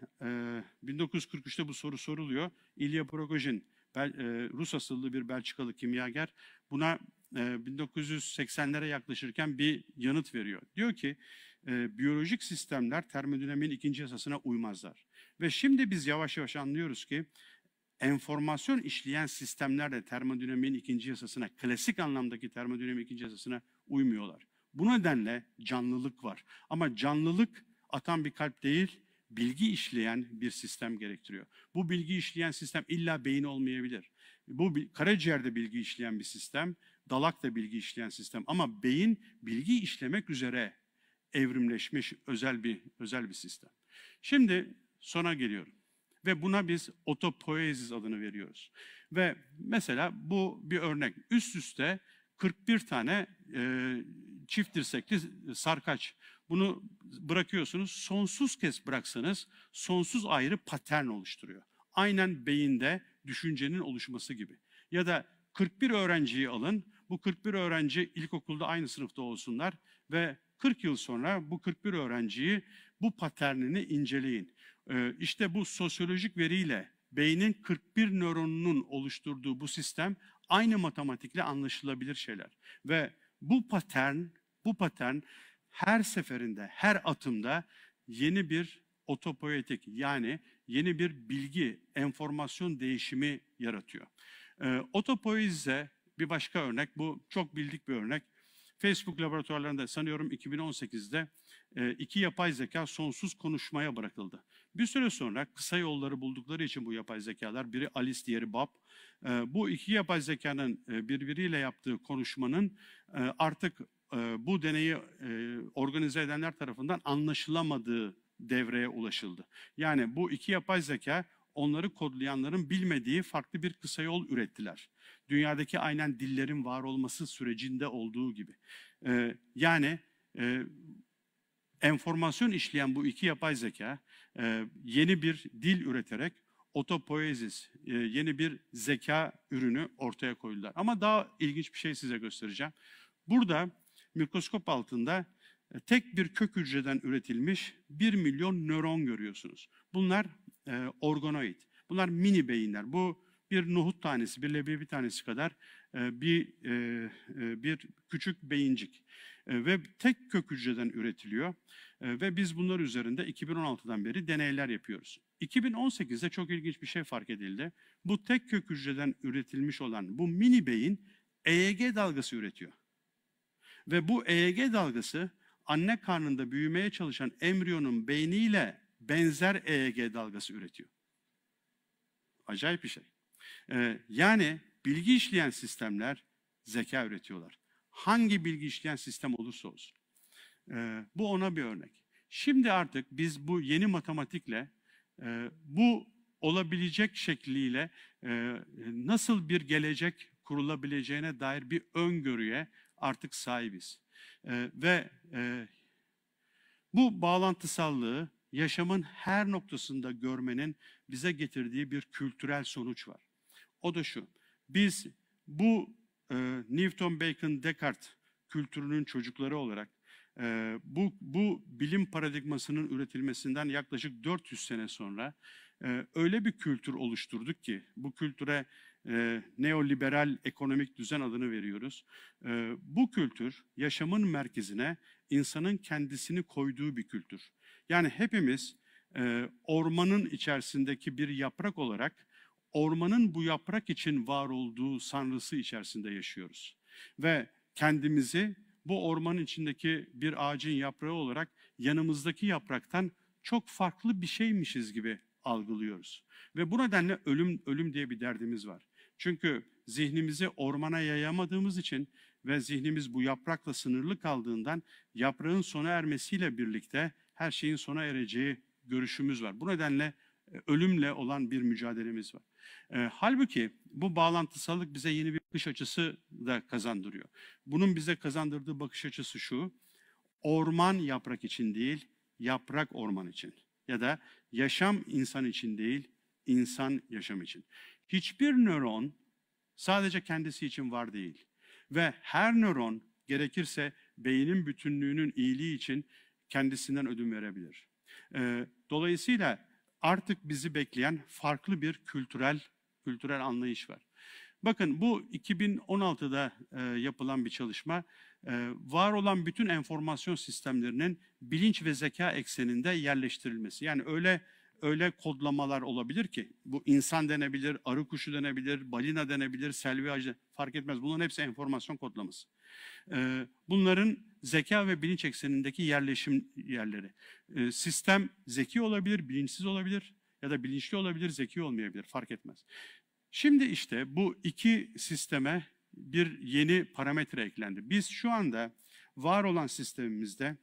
1943'te bu soru soruluyor. Ilya Prigojin, Rus asıllı bir Belçikalı kimyager, buna 1980'lere yaklaşırken bir yanıt veriyor. Diyor ki biyolojik sistemler termodinamiğin ikinci yasasına uymazlar. Ve şimdi biz yavaş yavaş anlıyoruz ki enformasyon işleyen sistemler de termodinamiğin ikinci yasasına, klasik anlamdaki termodinamiğin ikinci yasasına uymuyorlar. Bu nedenle canlılık var. Ama canlılık atan bir kalp değil, bilgi işleyen bir sistem gerektiriyor. Bu bilgi işleyen sistem illa beyin olmayabilir. Bu karaciğerde bilgi işleyen bir sistem, dalak da bilgi işleyen sistem. Ama beyin bilgi işlemek üzere evrimleşmiş özel bir sistem. Şimdi sona geliyorum. Ve buna biz otopoiesis adını veriyoruz. Ve mesela bu bir örnek. Üst üste 41 tane çift dirsekli sarkaç. Bunu bırakıyorsunuz, sonsuz kez bıraksanız sonsuz ayrı patern oluşturuyor. Aynen beyinde düşüncenin oluşması gibi. Ya da 41 öğrenciyi alın, bu 41 öğrenci ilkokulda aynı sınıfta olsunlar ve 40 yıl sonra bu 41 öğrenciyi, bu paternini inceleyin. İşte bu sosyolojik veriyle beynin 41 nöronunun oluşturduğu bu sistem aynı matematikle anlaşılabilir şeyler. Ve bu patern her seferinde, her atımda yeni bir otopoietik, yani yeni bir bilgi, enformasyon değişimi yaratıyor. Otopoiesis'e bir başka örnek, bu çok bildik bir örnek. Facebook laboratuvarlarında sanıyorum 2018'de iki yapay zeka sonsuz konuşmaya bırakıldı. Bir süre sonra kısa yolları buldukları için bu yapay zekalar, biri Alice, diğeri Bob, bu iki yapay zekanın birbiriyle yaptığı konuşmanın artık bu deneyi organize edenler tarafından anlaşılamadığı devreye ulaşıldı. Yani bu iki yapay zeka onları kodlayanların bilmediği farklı bir kısa yol ürettiler. Dünyadaki aynen dillerin var olması sürecinde olduğu gibi. Yani enformasyon işleyen bu iki yapay zeka yeni bir dil üreterek otopoiesis, yeni bir zeka ürünü ortaya koydular. Ama daha ilginç bir şey size göstereceğim. Burada mikroskop altında tek bir kök hücreden üretilmiş 1 milyon nöron görüyorsunuz. Bunlar organoid. Bunlar mini beyinler. Bu bir nohut tanesi, bir leblebi tanesi kadar bir küçük beyincik. Ve tek kök hücreden üretiliyor. Ve biz bunlar üzerinde 2016'dan beri deneyler yapıyoruz. 2018'de çok ilginç bir şey fark edildi. Bu tek kök hücreden üretilmiş olan bu mini beyin EEG dalgası üretiyor. Ve bu EEG dalgası anne karnında büyümeye çalışan embriyonun beyniyle benzer EEG dalgası üretiyor. Acayip bir şey. Yani bilgi işleyen sistemler zeka üretiyorlar. Hangi bilgi işleyen sistem olursa olsun. Bu ona bir örnek. Şimdi artık biz bu yeni matematikle bu olabilecek şekliyle nasıl bir gelecek kurulabileceğine dair bir öngörüye artık sahibiz. Ve bu bağlantısallığı yaşamın her noktasında görmenin bize getirdiği bir kültürel sonuç var. O da şu, biz bu Newton, Bacon, Descartes kültürünün çocukları olarak bu bilim paradigmasının üretilmesinden yaklaşık 400 sene sonra öyle bir kültür oluşturduk ki bu kültüre neoliberal ekonomik düzen adını veriyoruz. Bu kültür yaşamın merkezine insanın kendisini koyduğu bir kültür. Yani hepimiz ormanın içerisindeki bir yaprak olarak ormanın bu yaprak için var olduğu sanrısı içerisinde yaşıyoruz. Ve kendimizi bu ormanın içindeki bir ağacın yaprağı olarak yanımızdaki yapraktan çok farklı bir şeymişiz gibi algılıyoruz. Ve bu nedenle ölüm diye bir derdimiz var. Çünkü zihnimizi ormana yayamadığımız için ve zihnimiz bu yaprakla sınırlı kaldığından yaprağın sona ermesiyle birlikte her şeyin sona ereceği görüşümüz var. Bu nedenle ölümle olan bir mücadelemiz var. Halbuki bu bağlantısallık bize yeni bir bakış açısı da kazandırıyor. Bunun bize kazandırdığı bakış açısı şu: orman yaprak için değil, yaprak orman için. Ya da yaşam insan için değil, insan yaşam için. Hiçbir nöron sadece kendisi için var değil. Ve her nöron gerekirse beynin bütünlüğünün iyiliği için kendisinden ödün verebilir. Dolayısıyla artık bizi bekleyen farklı bir kültürel anlayış var. Bakın bu 2016'da yapılan bir çalışma, var olan bütün enformasyon sistemlerinin bilinç ve zeka ekseninde yerleştirilmesi. Yani öyle kodlamalar olabilir ki, bu insan denebilir, arı kuşu denebilir, balina denebilir, selvi ağacı fark etmez. Bunların hepsi enformasyon kodlaması. Bunların zeka ve bilinç eksenindeki yerleşim yerleri. Sistem zeki olabilir, bilinçsiz olabilir ya da bilinçli olabilir, zeki olmayabilir, fark etmez. Şimdi işte bu iki sisteme bir yeni parametre eklendi. Biz şu anda var olan sistemimizde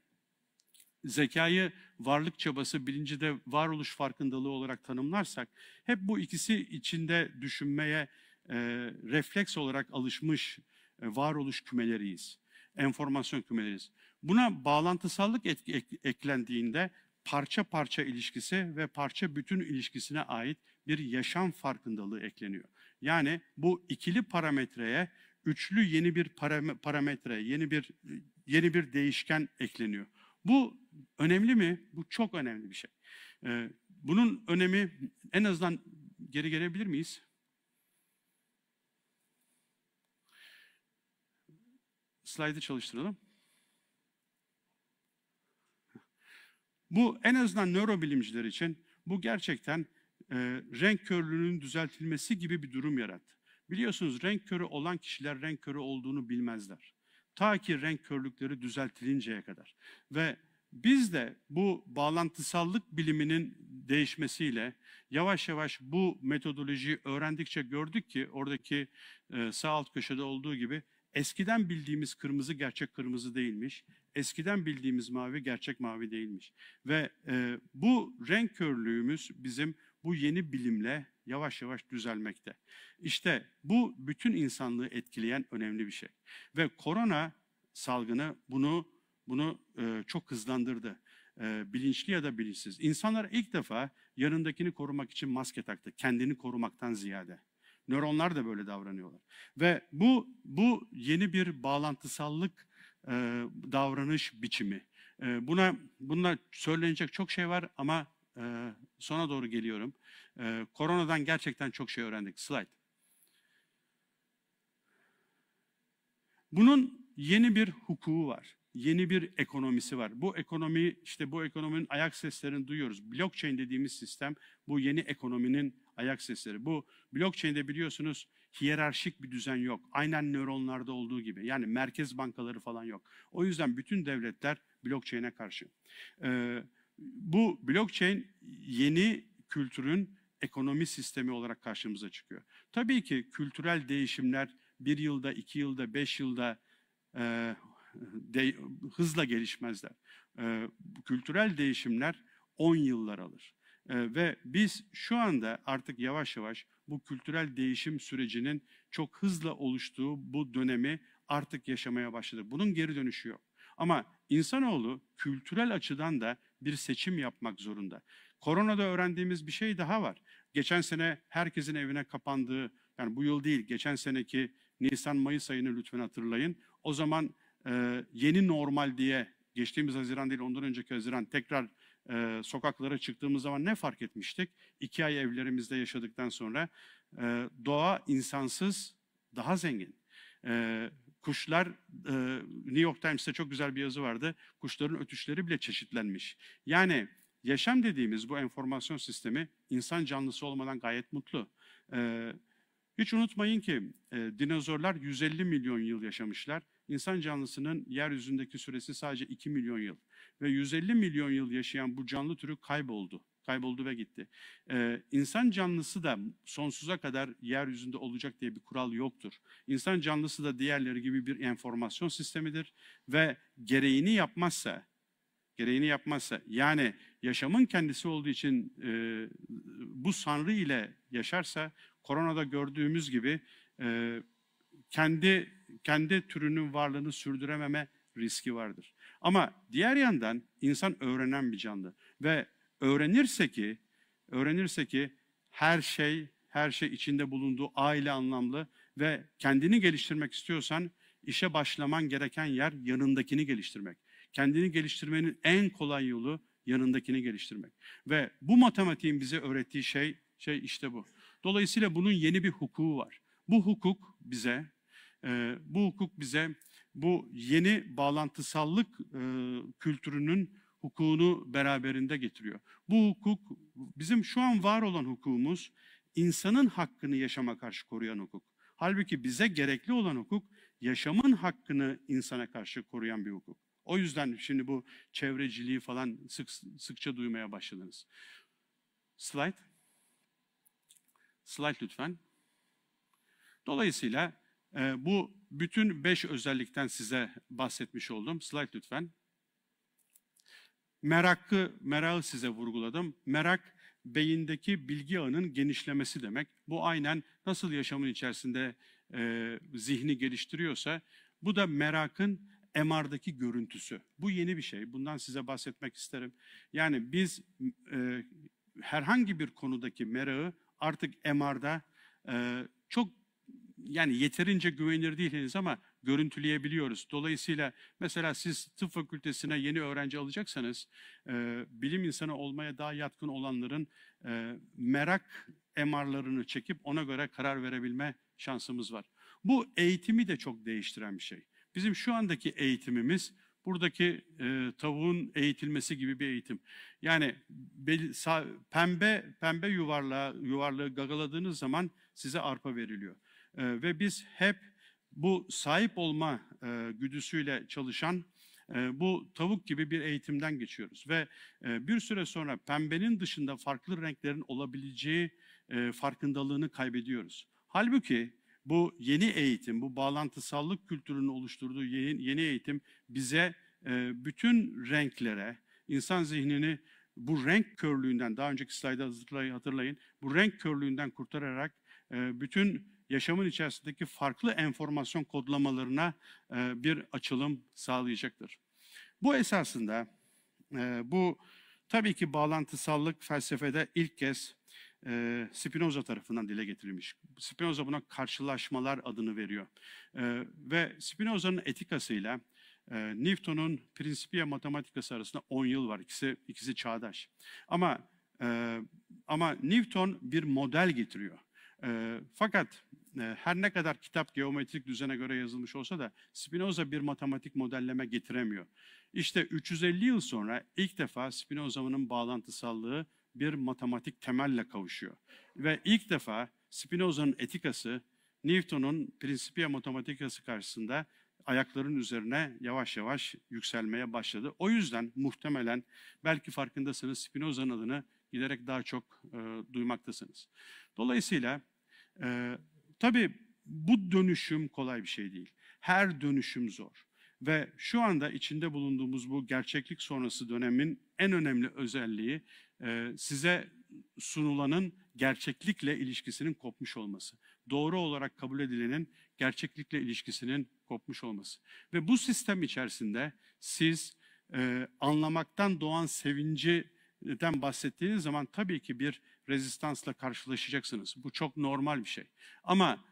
zekayı varlık çabası, bilinci de varoluş farkındalığı olarak tanımlarsak, hep bu ikisi içinde düşünmeye refleks olarak alışmış varoluş kümeleriyiz. Enformasyon kümeleriyiz. Buna bağlantısallık eklendiğinde parça parça ilişkisi ve parça bütün ilişkisine ait bir yaşam farkındalığı ekleniyor. Yani bu ikili parametreye üçlü yeni bir parametre, yeni bir değişken ekleniyor. Bu önemli mi? Bu çok önemli bir şey. Bunun önemi, en azından geri gelebilir miyiz? Slide'ı çalıştıralım. Bu en azından nörobilimciler için bu gerçekten renk körlüğünün düzeltilmesi gibi bir durum yarattı. Biliyorsunuz renk körü olan kişiler renk körü olduğunu bilmezler. Ta ki renk körlükleri düzeltilinceye kadar. Ve biz de bu bağlantısallık biliminin değişmesiyle yavaş yavaş bu metodolojiyi öğrendikçe gördük ki oradaki sağ alt köşede olduğu gibi eskiden bildiğimiz kırmızı gerçek kırmızı değilmiş. Eskiden bildiğimiz mavi gerçek mavi değilmiş. Ve bu renk körlüğümüz bizim bu yeni bilimle yavaş yavaş düzelmekte. İşte bu bütün insanlığı etkileyen önemli bir şey. Ve korona salgını bunu çok hızlandırdı. Bilinçli ya da bilinçsiz. İnsanlar ilk defa yanındakini korumak için maske taktı. Kendini korumaktan ziyade. Nöronlar da böyle davranıyorlar. Ve bu yeni bir bağlantısallık davranış biçimi. Bununla söylenecek çok şey var ama sona doğru geliyorum. Koronadan gerçekten çok şey öğrendik. Slide. Bunun yeni bir hukuku var. Yeni bir ekonomisi var. Bu ekonomi, işte bu ekonominin ayak seslerini duyuyoruz. Blockchain dediğimiz sistem bu yeni ekonominin ayak sesleri. Bu blockchain'de biliyorsunuz hiyerarşik bir düzen yok. Aynen nöronlarda olduğu gibi. Yani merkez bankaları falan yok. O yüzden bütün devletler blockchain'e karşı. Bu blockchain yeni kültürün ekonomi sistemi olarak karşımıza çıkıyor. Tabii ki kültürel değişimler 1 yılda, 2 yılda, 5 yılda hızla gelişmezler. Kültürel değişimler 10 yıllar alır. Ve biz şu anda artık yavaş yavaş bu kültürel değişim sürecinin çok hızla oluştuğu bu dönemi artık yaşamaya başladık. Bunun geri dönüşü yok. Ama insanoğlu kültürel açıdan da bir seçim yapmak zorunda. Koronada öğrendiğimiz bir şey daha var. Geçen sene herkesin evine kapandığı, yani bu yıl değil, geçen seneki Nisan-Mayıs ayını lütfen hatırlayın. O zaman yeni normal diye, geçtiğimiz Haziran değil ondan önceki Haziran tekrar sokaklara çıktığımız zaman ne fark etmiştik? 2 ay evlerimizde yaşadıktan sonra doğa insansız daha zengin. Kuşlar, New York Times'te çok güzel bir yazı vardı. Kuşların ötüşleri bile çeşitlenmiş. Yani yaşam dediğimiz bu enformasyon sistemi insan canlısı olmadan gayet mutlu. Hiç unutmayın ki dinozorlar 150 milyon yıl yaşamışlar. İnsan canlısının yeryüzündeki süresi sadece 2 milyon yıl. Ve 150 milyon yıl yaşayan bu canlı türü kayboldu. Kayboldu ve gitti. İnsan canlısı da sonsuza kadar yeryüzünde olacak diye bir kural yoktur. İnsan canlısı da diğerleri gibi bir enformasyon sistemidir. Ve gereğini yapmazsa yani yaşamın kendisi olduğu için bu sanrı ile yaşarsa koronada gördüğümüz gibi kendi türünün varlığını sürdürememe riski vardır. Ama diğer yandan insan öğrenen bir canlı ve öğrenirse ki her şey içinde bulunduğu aile anlamlı ve kendini geliştirmek istiyorsan işe başlaman gereken yer yanındakini geliştirmek. Kendini geliştirmenin en kolay yolu yanındakini geliştirmek. Ve bu matematiğin bize öğrettiği şey işte bu. Dolayısıyla bunun yeni bir hukuku var. Bu hukuk bize bu yeni bağlantısallık kültürünün hukukunu beraberinde getiriyor. Bu hukuk, bizim şu an var olan hukukumuz, insanın hakkını yaşama karşı koruyan hukuk. Halbuki bize gerekli olan hukuk, yaşamın hakkını insana karşı koruyan bir hukuk. O yüzden şimdi bu çevreciliği falan sıkça duymaya başladınız. Slide. Slide lütfen. Dolayısıyla bu bütün 5 özellikten size bahsetmiş oldum. Slide lütfen. Merakı size vurguladım. Merak, beyindeki bilgi ağının genişlemesi demek. Bu aynen nasıl yaşamın içerisinde zihni geliştiriyorsa, bu da merakın MR'daki görüntüsü. Bu yeni bir şey. Bundan size bahsetmek isterim. Yani biz herhangi bir konudaki merakı artık MR'da çok, yani yeterince güvenilir değil henüz ama görüntüleyebiliyoruz. Dolayısıyla mesela siz tıp fakültesine yeni öğrenci alacaksanız bilim insanı olmaya daha yatkın olanların merak MR'larını çekip ona göre karar verebilme şansımız var. Bu eğitimi de çok değiştiren bir şey. Bizim şu andaki eğitimimiz buradaki tavuğun eğitilmesi gibi bir eğitim. Yani pembe yuvarlığı gagaladığınız zaman size arpa veriliyor. Ve biz hep bu sahip olma güdüsüyle çalışan bu tavuk gibi bir eğitimden geçiyoruz. Ve bir süre sonra pembenin dışında farklı renklerin olabileceği farkındalığını kaybediyoruz. Halbuki bu yeni eğitim, bu bağlantısallık kültürünün oluşturduğu yeni eğitim bize bütün renklere, insan zihnini bu renk körlüğünden, daha önceki slayda hatırlayın, bu renk körlüğünden kurtararak bütün yaşamın içerisindeki farklı enformasyon kodlamalarına bir açılım sağlayacaktır. Bu esasında bu tabii ki bağlantısallık felsefede ilk kez Spinoza tarafından dile getirilmiş. Spinoza buna karşılaşmalar adını veriyor. Ve Spinoza'nın etikasıyla Newton'un Principia Mathematicası arasında 10 yıl var. İkisi çağdaş. Ama Newton bir model getiriyor. Fakat her ne kadar kitap geometrik düzene göre yazılmış olsa da Spinoza bir matematik modelleme getiremiyor. İşte 350 yıl sonra ilk defa Spinoza'nın bağlantısallığı bir matematik temelle kavuşuyor. Ve ilk defa Spinoza'nın etikası Newton'un Principia Mathematicası karşısında ayakların üzerine yavaş yavaş yükselmeye başladı. O yüzden muhtemelen belki farkındasınız Spinoza'nın adını giderek daha çok duymaktasınız. Dolayısıyla tabii bu dönüşüm kolay bir şey değil. Her dönüşüm zor. Ve şu anda içinde bulunduğumuz bu gerçeklik sonrası dönemin en önemli özelliği size sunulanın gerçeklikle ilişkisinin kopmuş olması. Doğru olarak kabul edilenin gerçeklikle ilişkisinin kopmuş olması. Ve bu sistem içerisinde siz anlamaktan doğan sevinciden bahsettiğiniz zaman tabii ki bir rezistansla karşılaşacaksınız. Bu çok normal bir şey. Ama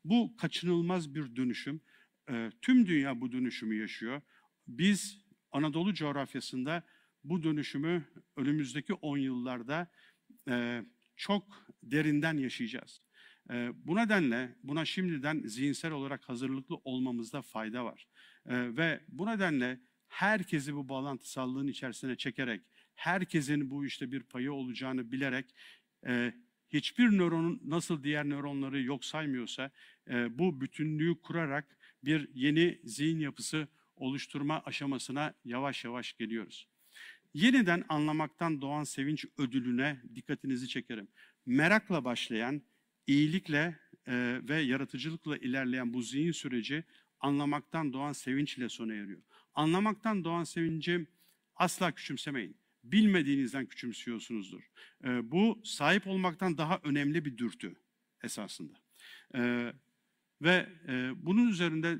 bu kaçınılmaz bir dönüşüm. Tüm dünya bu dönüşümü yaşıyor. Biz Anadolu coğrafyasında bu dönüşümü önümüzdeki 10 yıllarda çok derinden yaşayacağız. Bu nedenle buna şimdiden zihinsel olarak hazırlıklı olmamızda fayda var. Ve bu nedenle herkesi bu bağlantısallığın içerisine çekerek, herkesin bu işte bir payı olacağını bilerek, hiçbir nöronun nasıl diğer nöronları yok saymıyorsa, bu bütünlüğü kurarak bir yeni zihin yapısı oluşturma aşamasına yavaş yavaş geliyoruz. Yeniden anlamaktan doğan sevinç ödülüne dikkatinizi çekerim. Merakla başlayan, iyilikle ve yaratıcılıkla ilerleyen bu zihin süreci anlamaktan doğan sevinçle sona eriyor. Anlamaktan doğan sevinci asla küçümsemeyin. Bilmediğinizden küçümsüyorsunuzdur. Bu sahip olmaktan daha önemli bir dürtü esasında. Ve bunun üzerinde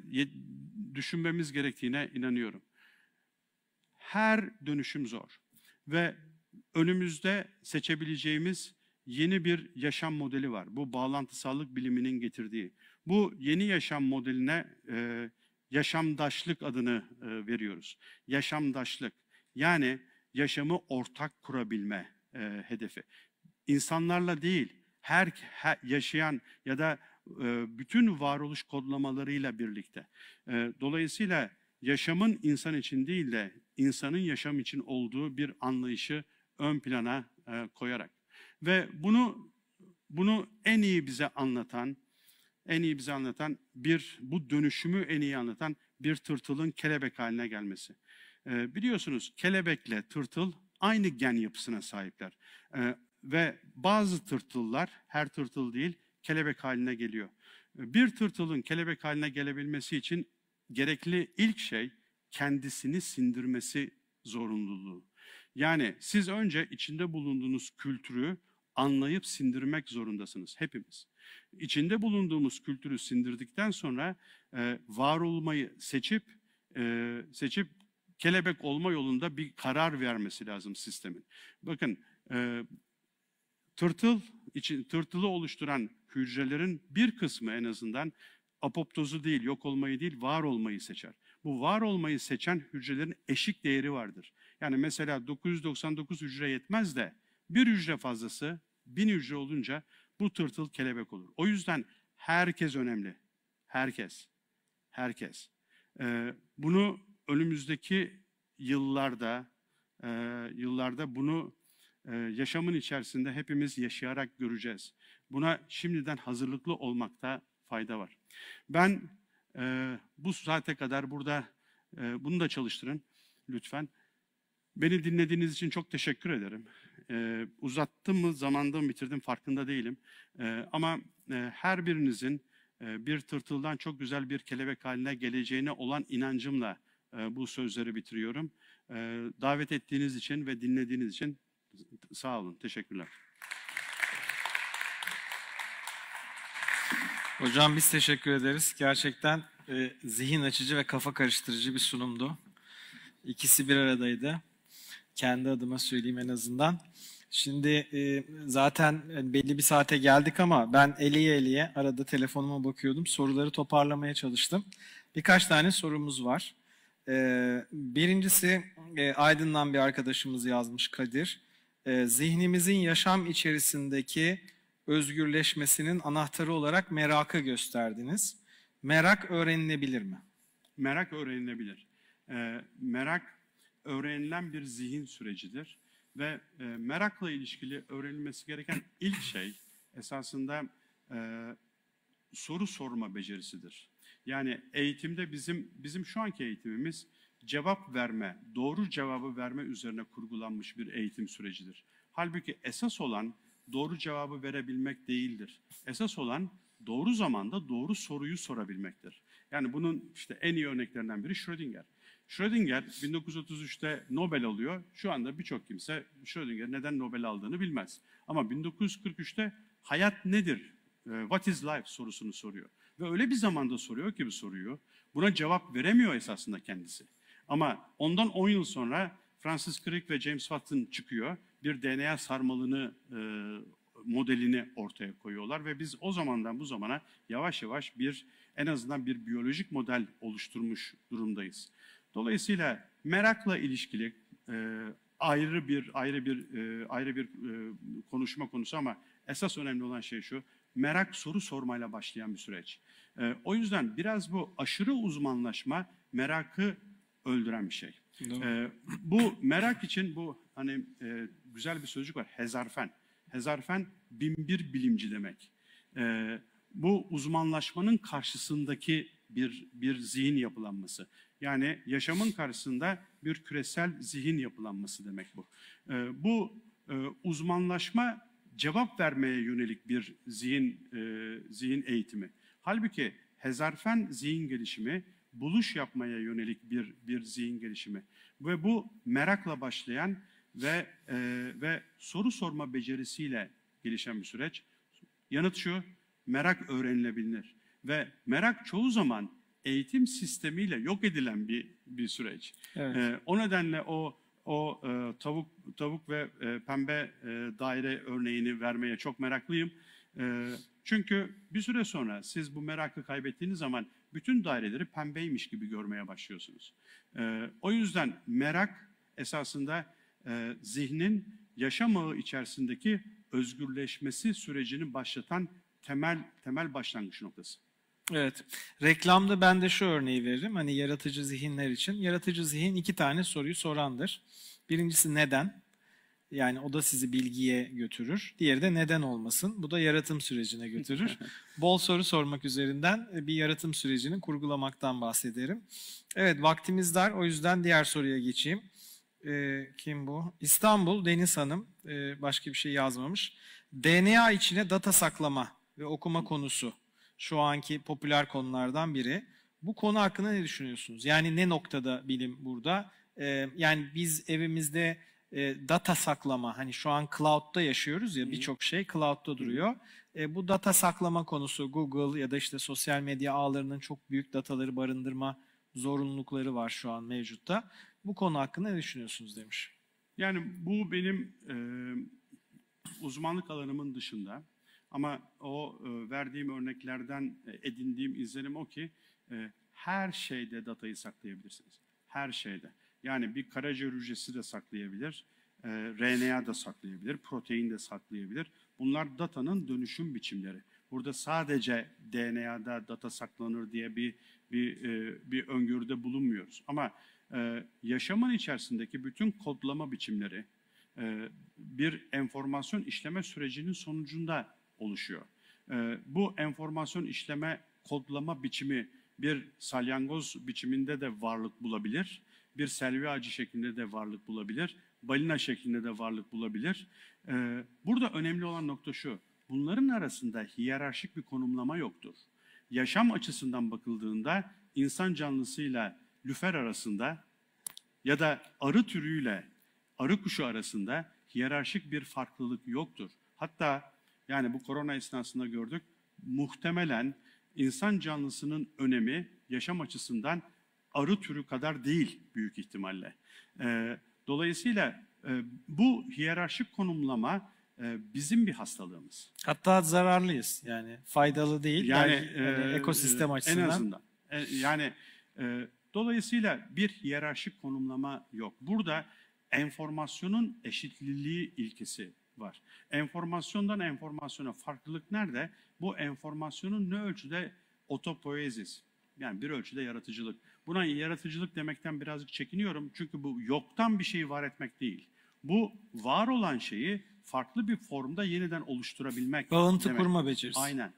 düşünmemiz gerektiğine inanıyorum. Her dönüşüm zor ve önümüzde seçebileceğimiz yeni bir yaşam modeli var. Bu bağlantısallık biliminin getirdiği. Bu yeni yaşam modeline yaşamdaşlık adını veriyoruz. Yaşamdaşlık yani yaşamı ortak kurabilme hedefi. İnsanlarla değil, her yaşayan ya da bütün varoluş kodlamalarıyla birlikte. Dolayısıyla yaşamın insan için değil de insanın yaşam için olduğu bir anlayışı ön plana koyarak. Ve bunu en iyi bize anlatan bu dönüşümü en iyi anlatan bir tırtılın kelebek haline gelmesi. Biliyorsunuz kelebekle tırtıl aynı gen yapısına sahipler. Ve bazı tırtıllar, her tırtıl değil, kelebek haline geliyor. Bir tırtılın kelebek haline gelebilmesi için gerekli ilk şey kendisini sindirmesi zorunluluğu. Yani siz önce içinde bulunduğunuz kültürü anlayıp sindirmek zorundasınız hepimiz. İçinde bulunduğumuz kültürü sindirdikten sonra var olmayı seçip kelebek olma yolunda bir karar vermesi lazım sistemin. Bakın tırtılı oluşturan hücrelerin bir kısmı en azından apoptozu değil, yok olmayı değil, var olmayı seçer. Bu var olmayı seçen hücrelerin eşik değeri vardır. Yani mesela 999 hücre yetmez de bir hücre fazlası 1000 hücre olunca bu tırtıl kelebek olur. O yüzden herkes önemli. Herkes. Herkes. Bunu önümüzdeki yıllarda bunu yaşamın içerisinde hepimiz yaşayarak göreceğiz. Buna şimdiden hazırlıklı olmakta fayda var. Ben bu saate kadar burada bunu da çalıştırın lütfen. Beni dinlediğiniz için çok teşekkür ederim. Uzattım mı, zamanda mı bitirdim farkında değilim. Ama her birinizin bir tırtıldan çok güzel bir kelebek haline geleceğine olan inancımla bu sözleri bitiriyorum. Davet ettiğiniz için ve dinlediğiniz için sağ olun. Teşekkürler. Hocam biz teşekkür ederiz. Gerçekten zihin açıcı ve kafa karıştırıcı bir sunumdu. İkisi bir aradaydı. Kendi adıma söyleyeyim en azından. Şimdi zaten belli bir saate geldik ama ben eleye arada telefonuma bakıyordum. Soruları toparlamaya çalıştım. Birkaç tane sorumuz var. Birincisi Aydın'dan bir arkadaşımız yazmış, Kadir. Zihnimizin yaşam içerisindeki özgürleşmesinin anahtarı olarak merakı gösterdiniz. Merak öğrenilebilir mi? Merak öğrenilebilir. Merak öğrenilen bir zihin sürecidir ve merakla ilişkili öğrenilmesi gereken ilk şey esasında soru sorma becerisidir. Yani eğitimde bizim şu anki eğitimimiz cevap verme, doğru cevabı verme üzerine kurgulanmış bir eğitim sürecidir. Halbuki esas olan doğru cevabı verebilmek değildir. Esas olan doğru zamanda doğru soruyu sorabilmektir. Yani bunun işte en iyi örneklerinden biri Schrödinger. Schrödinger 1933'te Nobel alıyor. Şu anda birçok kimse Schrödinger neden Nobel aldığını bilmez. Ama 1943'te hayat nedir? What is life sorusunu soruyor. Ve öyle bir zamanda soruyor ki bu soruyu. Buna cevap veremiyor esasında kendisi. Ama ondan 10 yıl sonra Francis Crick ve James Watson çıkıyor. Bir DNA sarmalını modelini ortaya koyuyorlar ve biz o zamandan bu zamana yavaş yavaş en azından bir biyolojik model oluşturmuş durumdayız. Dolayısıyla merakla ilişkili ayrı bir konuşma konusu ama esas önemli olan şey şu: merak soru sormayla başlayan bir süreç. O yüzden biraz bu aşırı uzmanlaşma merakı öldüren bir şey. Bu merak için hani güzel bir sözcük var, hezarfen. Hezarfen binbir bilimci demek. Bu uzmanlaşmanın karşısındaki bir zihin yapılanması. Yani yaşamın karşısında bir küresel zihin yapılanması demek bu. Bu uzmanlaşma cevap vermeye yönelik bir zihin eğitimi. Halbuki hezarfen zihin gelişimi buluş yapmaya yönelik bir zihin gelişimi ve bu merakla başlayan ve soru sorma becerisiyle gelişen bir süreç. Yanıt şu: merak öğrenilebilir ve merak çoğu zaman eğitim sistemiyle yok edilen bir süreç. Evet. O nedenle tavuk ve pembe daire örneğini vermeye çok meraklıyım. Çünkü bir süre sonra siz bu merakı kaybettiğiniz zaman bütün daireleri pembeymiş gibi görmeye başlıyorsunuz. O yüzden merak esasında zihnin yaşam ağı içerisindeki özgürleşmesi sürecini başlatan temel başlangıç noktası. Evet. Reklamda ben de şu örneği veririm. Hani yaratıcı zihinler için. Yaratıcı zihin 2 tane soruyu sorandır. Birincisi neden? Yani o da sizi bilgiye götürür. Diğeri de neden olmasın? Bu da yaratım sürecine götürür. Bol soru sormak üzerinden bir yaratım sürecini kurgulamaktan bahsederim. Evet, vaktimiz dar. O yüzden diğer soruya geçeyim. Kim bu? İstanbul Deniz Hanım. Başka bir şey yazmamış. DNA içine data saklama ve okuma konusu şu anki popüler konulardan biri. Bu konu hakkında ne düşünüyorsunuz? Yani ne noktada bilim burada? Yani biz evimizde data saklama, hani şu an cloud'da yaşıyoruz ya, birçok şey cloud'da duruyor. Bu data saklama konusu, Google ya da işte sosyal medya ağlarının çok büyük dataları barındırma zorunlulukları var şu an mevcutta. Bu konu hakkında ne düşünüyorsunuz demiş. Yani bu benim uzmanlık alanımın dışında ama o verdiğim örneklerden edindiğim izlenim o ki her şeyde datayı saklayabilirsiniz. Her şeyde. Yani bir karaciğer hücresi de saklayabilir, RNA da saklayabilir, protein de saklayabilir. Bunlar datanın dönüşüm biçimleri. Burada sadece DNA'da data saklanır diye bir öngörüde bulunmuyoruz. Ama yaşamın içerisindeki bütün kodlama biçimleri bir enformasyon işleme sürecinin sonucunda oluşuyor. Bu enformasyon işleme, kodlama biçimi bir salyangoz biçiminde de varlık bulabilir, bir selvi ağacı şeklinde de varlık bulabilir, balina şeklinde de varlık bulabilir. Burada önemli olan nokta şu: bunların arasında hiyerarşik bir konumlama yoktur. Yaşam açısından bakıldığında insan canlısıyla lüfer arasında ya da arı türüyle arı kuşu arasında hiyerarşik bir farklılık yoktur. Hatta yani bu korona esnasında gördük, muhtemelen insan canlısının önemi yaşam açısından arı türü kadar değil büyük ihtimalle. Dolayısıyla bu hiyerarşik konumlama bizim bir hastalığımız. Hatta zararlıyız yani faydalı değil. Yani hani ekosistem açısından. en azından. Dolayısıyla bir hiyerarşik konumlama yok. Burada enformasyonun eşitliliği ilkesi var. Enformasyondan enformasyona farklılık nerede? Bu enformasyonun ne ölçüde otopoezis, yani bir ölçüde yaratıcılık. Buna yaratıcılık demekten birazcık çekiniyorum. Çünkü bu yoktan bir şeyi var etmek değil. Bu var olan şeyi farklı bir formda yeniden oluşturabilmek Bağıntı demek. kurma becerisi. Aynen.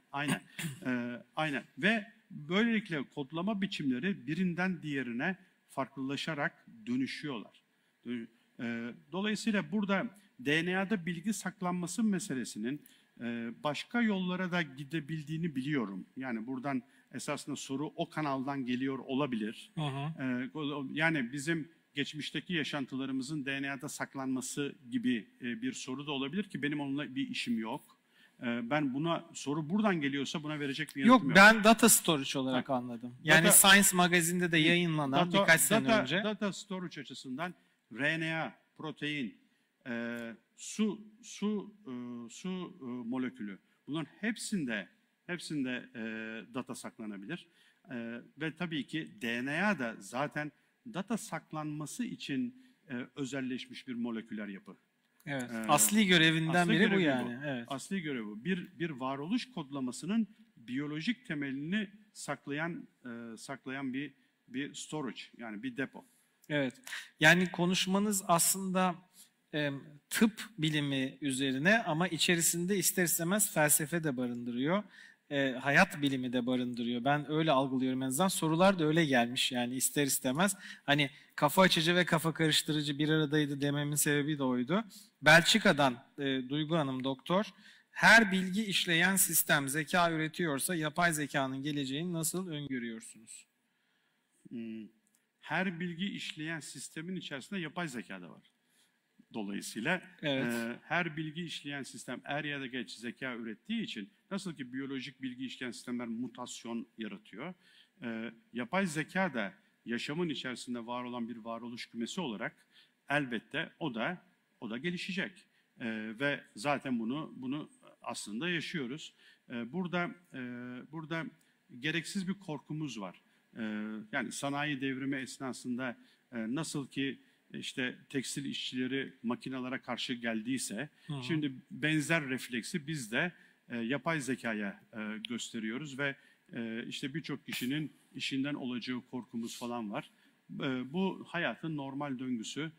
Aynen. Ve böylelikle kodlama biçimleri birinden diğerine farklılaşarak dönüşüyorlar. Dolayısıyla burada DNA'da bilgi saklanması meselesinin başka yollara da gidebildiğini biliyorum. Yani buradan esasında soru o kanaldan geliyor olabilir. Hı hı. Yani bizim geçmişteki yaşantılarımızın DNA'da saklanması gibi bir soru da olabilir ki benim onunla bir işim yok. Ben buna soru buradan geliyorsa buna verecek bir yanıtım yok. Ben data storage olarak anladım. Yani Science Magazine'de de yayınlanan birkaç sene önce. Data storage açısından RNA, protein, su molekülü, bunların hepsinde data saklanabilir. Ve tabii ki DNA da zaten data saklanması için özelleşmiş bir moleküler yapı. Evet. Asli görevinden biri bu yani. Evet. Asli görevi bu. Bir varoluş kodlamasının biyolojik temelini saklayan bir storage, yani bir depo. Evet. Yani konuşmanız aslında tıp bilimi üzerine ama içerisinde ister istemez felsefe de barındırıyor. Hayat bilimi de barındırıyor. Ben öyle algılıyorum en azından. Sorular da öyle gelmiş yani ister istemez. Hani kafa açıcı ve kafa karıştırıcı bir aradaydı dememin sebebi de oydu. Belçika'dan Duygu Hanım doktor. Her bilgi işleyen sistem zeka üretiyorsa yapay zekanın geleceğini nasıl öngörüyorsunuz? Her bilgi işleyen sistemin içerisinde yapay zeka da var. Dolayısıyla evet. Her bilgi işleyen sistem er ya da geç zeka ürettiği için nasıl ki biyolojik bilgi işleyen sistemler mutasyon yaratıyor, yapay zeka da yaşamın içerisinde var olan bir varoluş kümesi olarak elbette o da gelişecek. Ve zaten bunu aslında yaşıyoruz. Burada gereksiz bir korkumuz var. Yani sanayi devrimi esnasında nasıl ki işte tekstil işçileri makinalara karşı geldiyse, şimdi benzer refleksi biz de yapay zekaya gösteriyoruz ve işte birçok kişinin işinden olacağı korkumuz falan var. Bu hayatın normal döngüsü.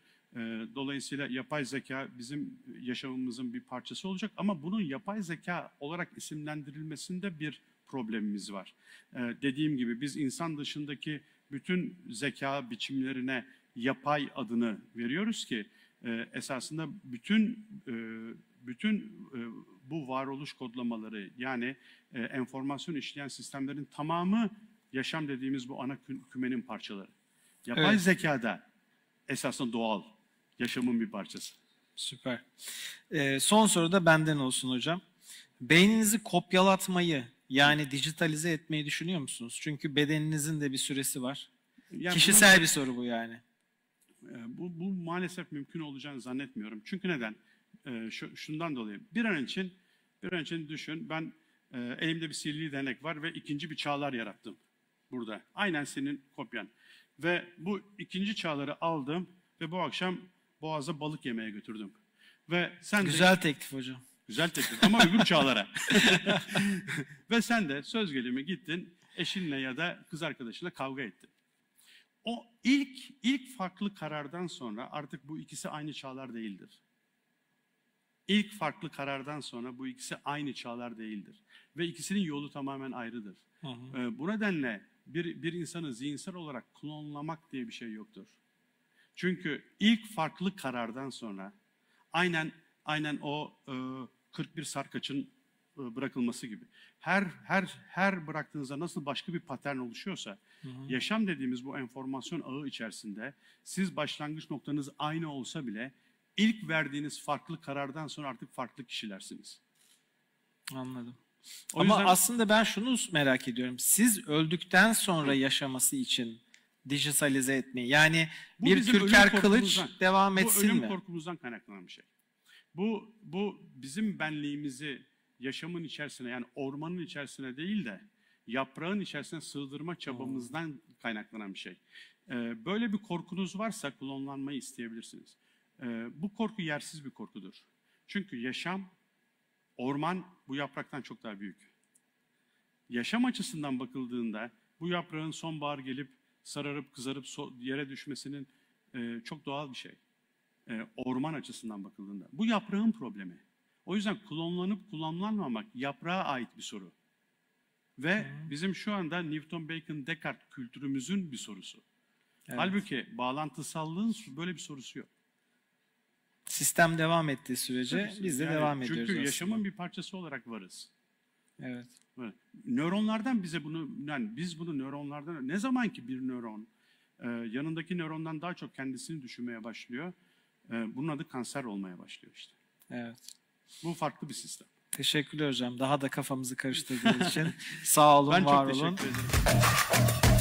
Dolayısıyla yapay zeka bizim yaşamımızın bir parçası olacak ama bunun yapay zeka olarak isimlendirilmesinde bir problemimiz var. Dediğim gibi biz insan dışındaki bütün zeka biçimlerine yapay adını veriyoruz ki esasında bütün bu varoluş kodlamaları, yani enformasyon işleyen sistemlerin tamamı yaşam dediğimiz bu ana kümenin parçaları. Yapay zekada esasında doğal yaşamın bir parçası. Süper. Son soru da benden olsun hocam. Beyninizi kopyalatmayı, yani dijitalize etmeyi düşünüyor musunuz? Çünkü bedeninizin de bir süresi var. Yani kişisel bir soru bu yani. Bu maalesef mümkün olacağını zannetmiyorum. Çünkü neden? Şundan dolayı. Bir an için düşün, ben elimde bir sihirli değnek var ve ikinci bir çağlar yarattım burada. Aynen senin kopyan. Ve bu ikinci çağları aldım ve bu akşam Boğaz'a balık yemeye götürdüm. Ve sen güzel teklif hocam. Güzel teklif ama öbür çağlara. Ve sen de söz gelimi gittin, eşinle ya da kız arkadaşıyla kavga ettin. O ilk farklı karardan sonra artık bu ikisi aynı çağlar değildir. İlk farklı karardan sonra bu ikisi aynı çağlar değildir. Ve ikisinin yolu tamamen ayrıdır. Bu nedenle bir insanı zihinsel olarak klonlamak diye bir şey yoktur. Çünkü ilk farklı karardan sonra aynen o 41 Sarkaç'ın bırakılması gibi. Her bıraktığınızda nasıl başka bir patern oluşuyorsa, yaşam dediğimiz bu enformasyon ağı içerisinde siz başlangıç noktanız aynı olsa bile ilk verdiğiniz farklı karardan sonra artık farklı kişilersiniz. Anladım. O Ama yüzden aslında ben şunu merak ediyorum. Siz öldükten sonra yaşaması için dijitalize etmeyi, yani bu bir bizim Türker ölüm Kılıç korkumuzdan- devam bu etsin ölüm mi? korkumuzdan kaynaklanan bir şey. Bu bizim benliğimizi yaşamın içerisine, yani ormanın içerisine değil de yaprağın içerisine sığdırma çabamızdan kaynaklanan bir şey. Böyle bir korkunuz varsa klonlanmayı isteyebilirsiniz. Bu korku yersiz bir korkudur. Çünkü yaşam, orman bu yapraktan çok daha büyük. Yaşam açısından bakıldığında bu yaprağın sonbahar gelip sararıp kızarıp yere düşmesinin çok doğal bir şey. Orman açısından bakıldığında. Bu yaprağın problemi. O yüzden klonlanıp kullanılmamak yaprağa ait bir soru. Ve bizim şu anda Newton, Bacon, Descartes kültürümüzün bir sorusu. Evet. Halbuki bağlantısallığın böyle bir sorusu yok. Sistem devam ettiği sürece Tabii, biz de yani devam ediyoruz çünkü aslında. yaşamın bir parçası olarak varız. Evet. Evet. Nöronlardan bize bunu, yani biz bunu nöronlardan, ne zaman ki bir nöron yanındaki nörondan daha çok kendisini düşünmeye başlıyor, bunun adı kanser olmaya başlıyor işte. Evet. Bu farklı bir sistem. Teşekkürler hocam. Daha da kafamızı karıştırdığınız için. Sağ olun, Ben var çok olun. teşekkür ederim.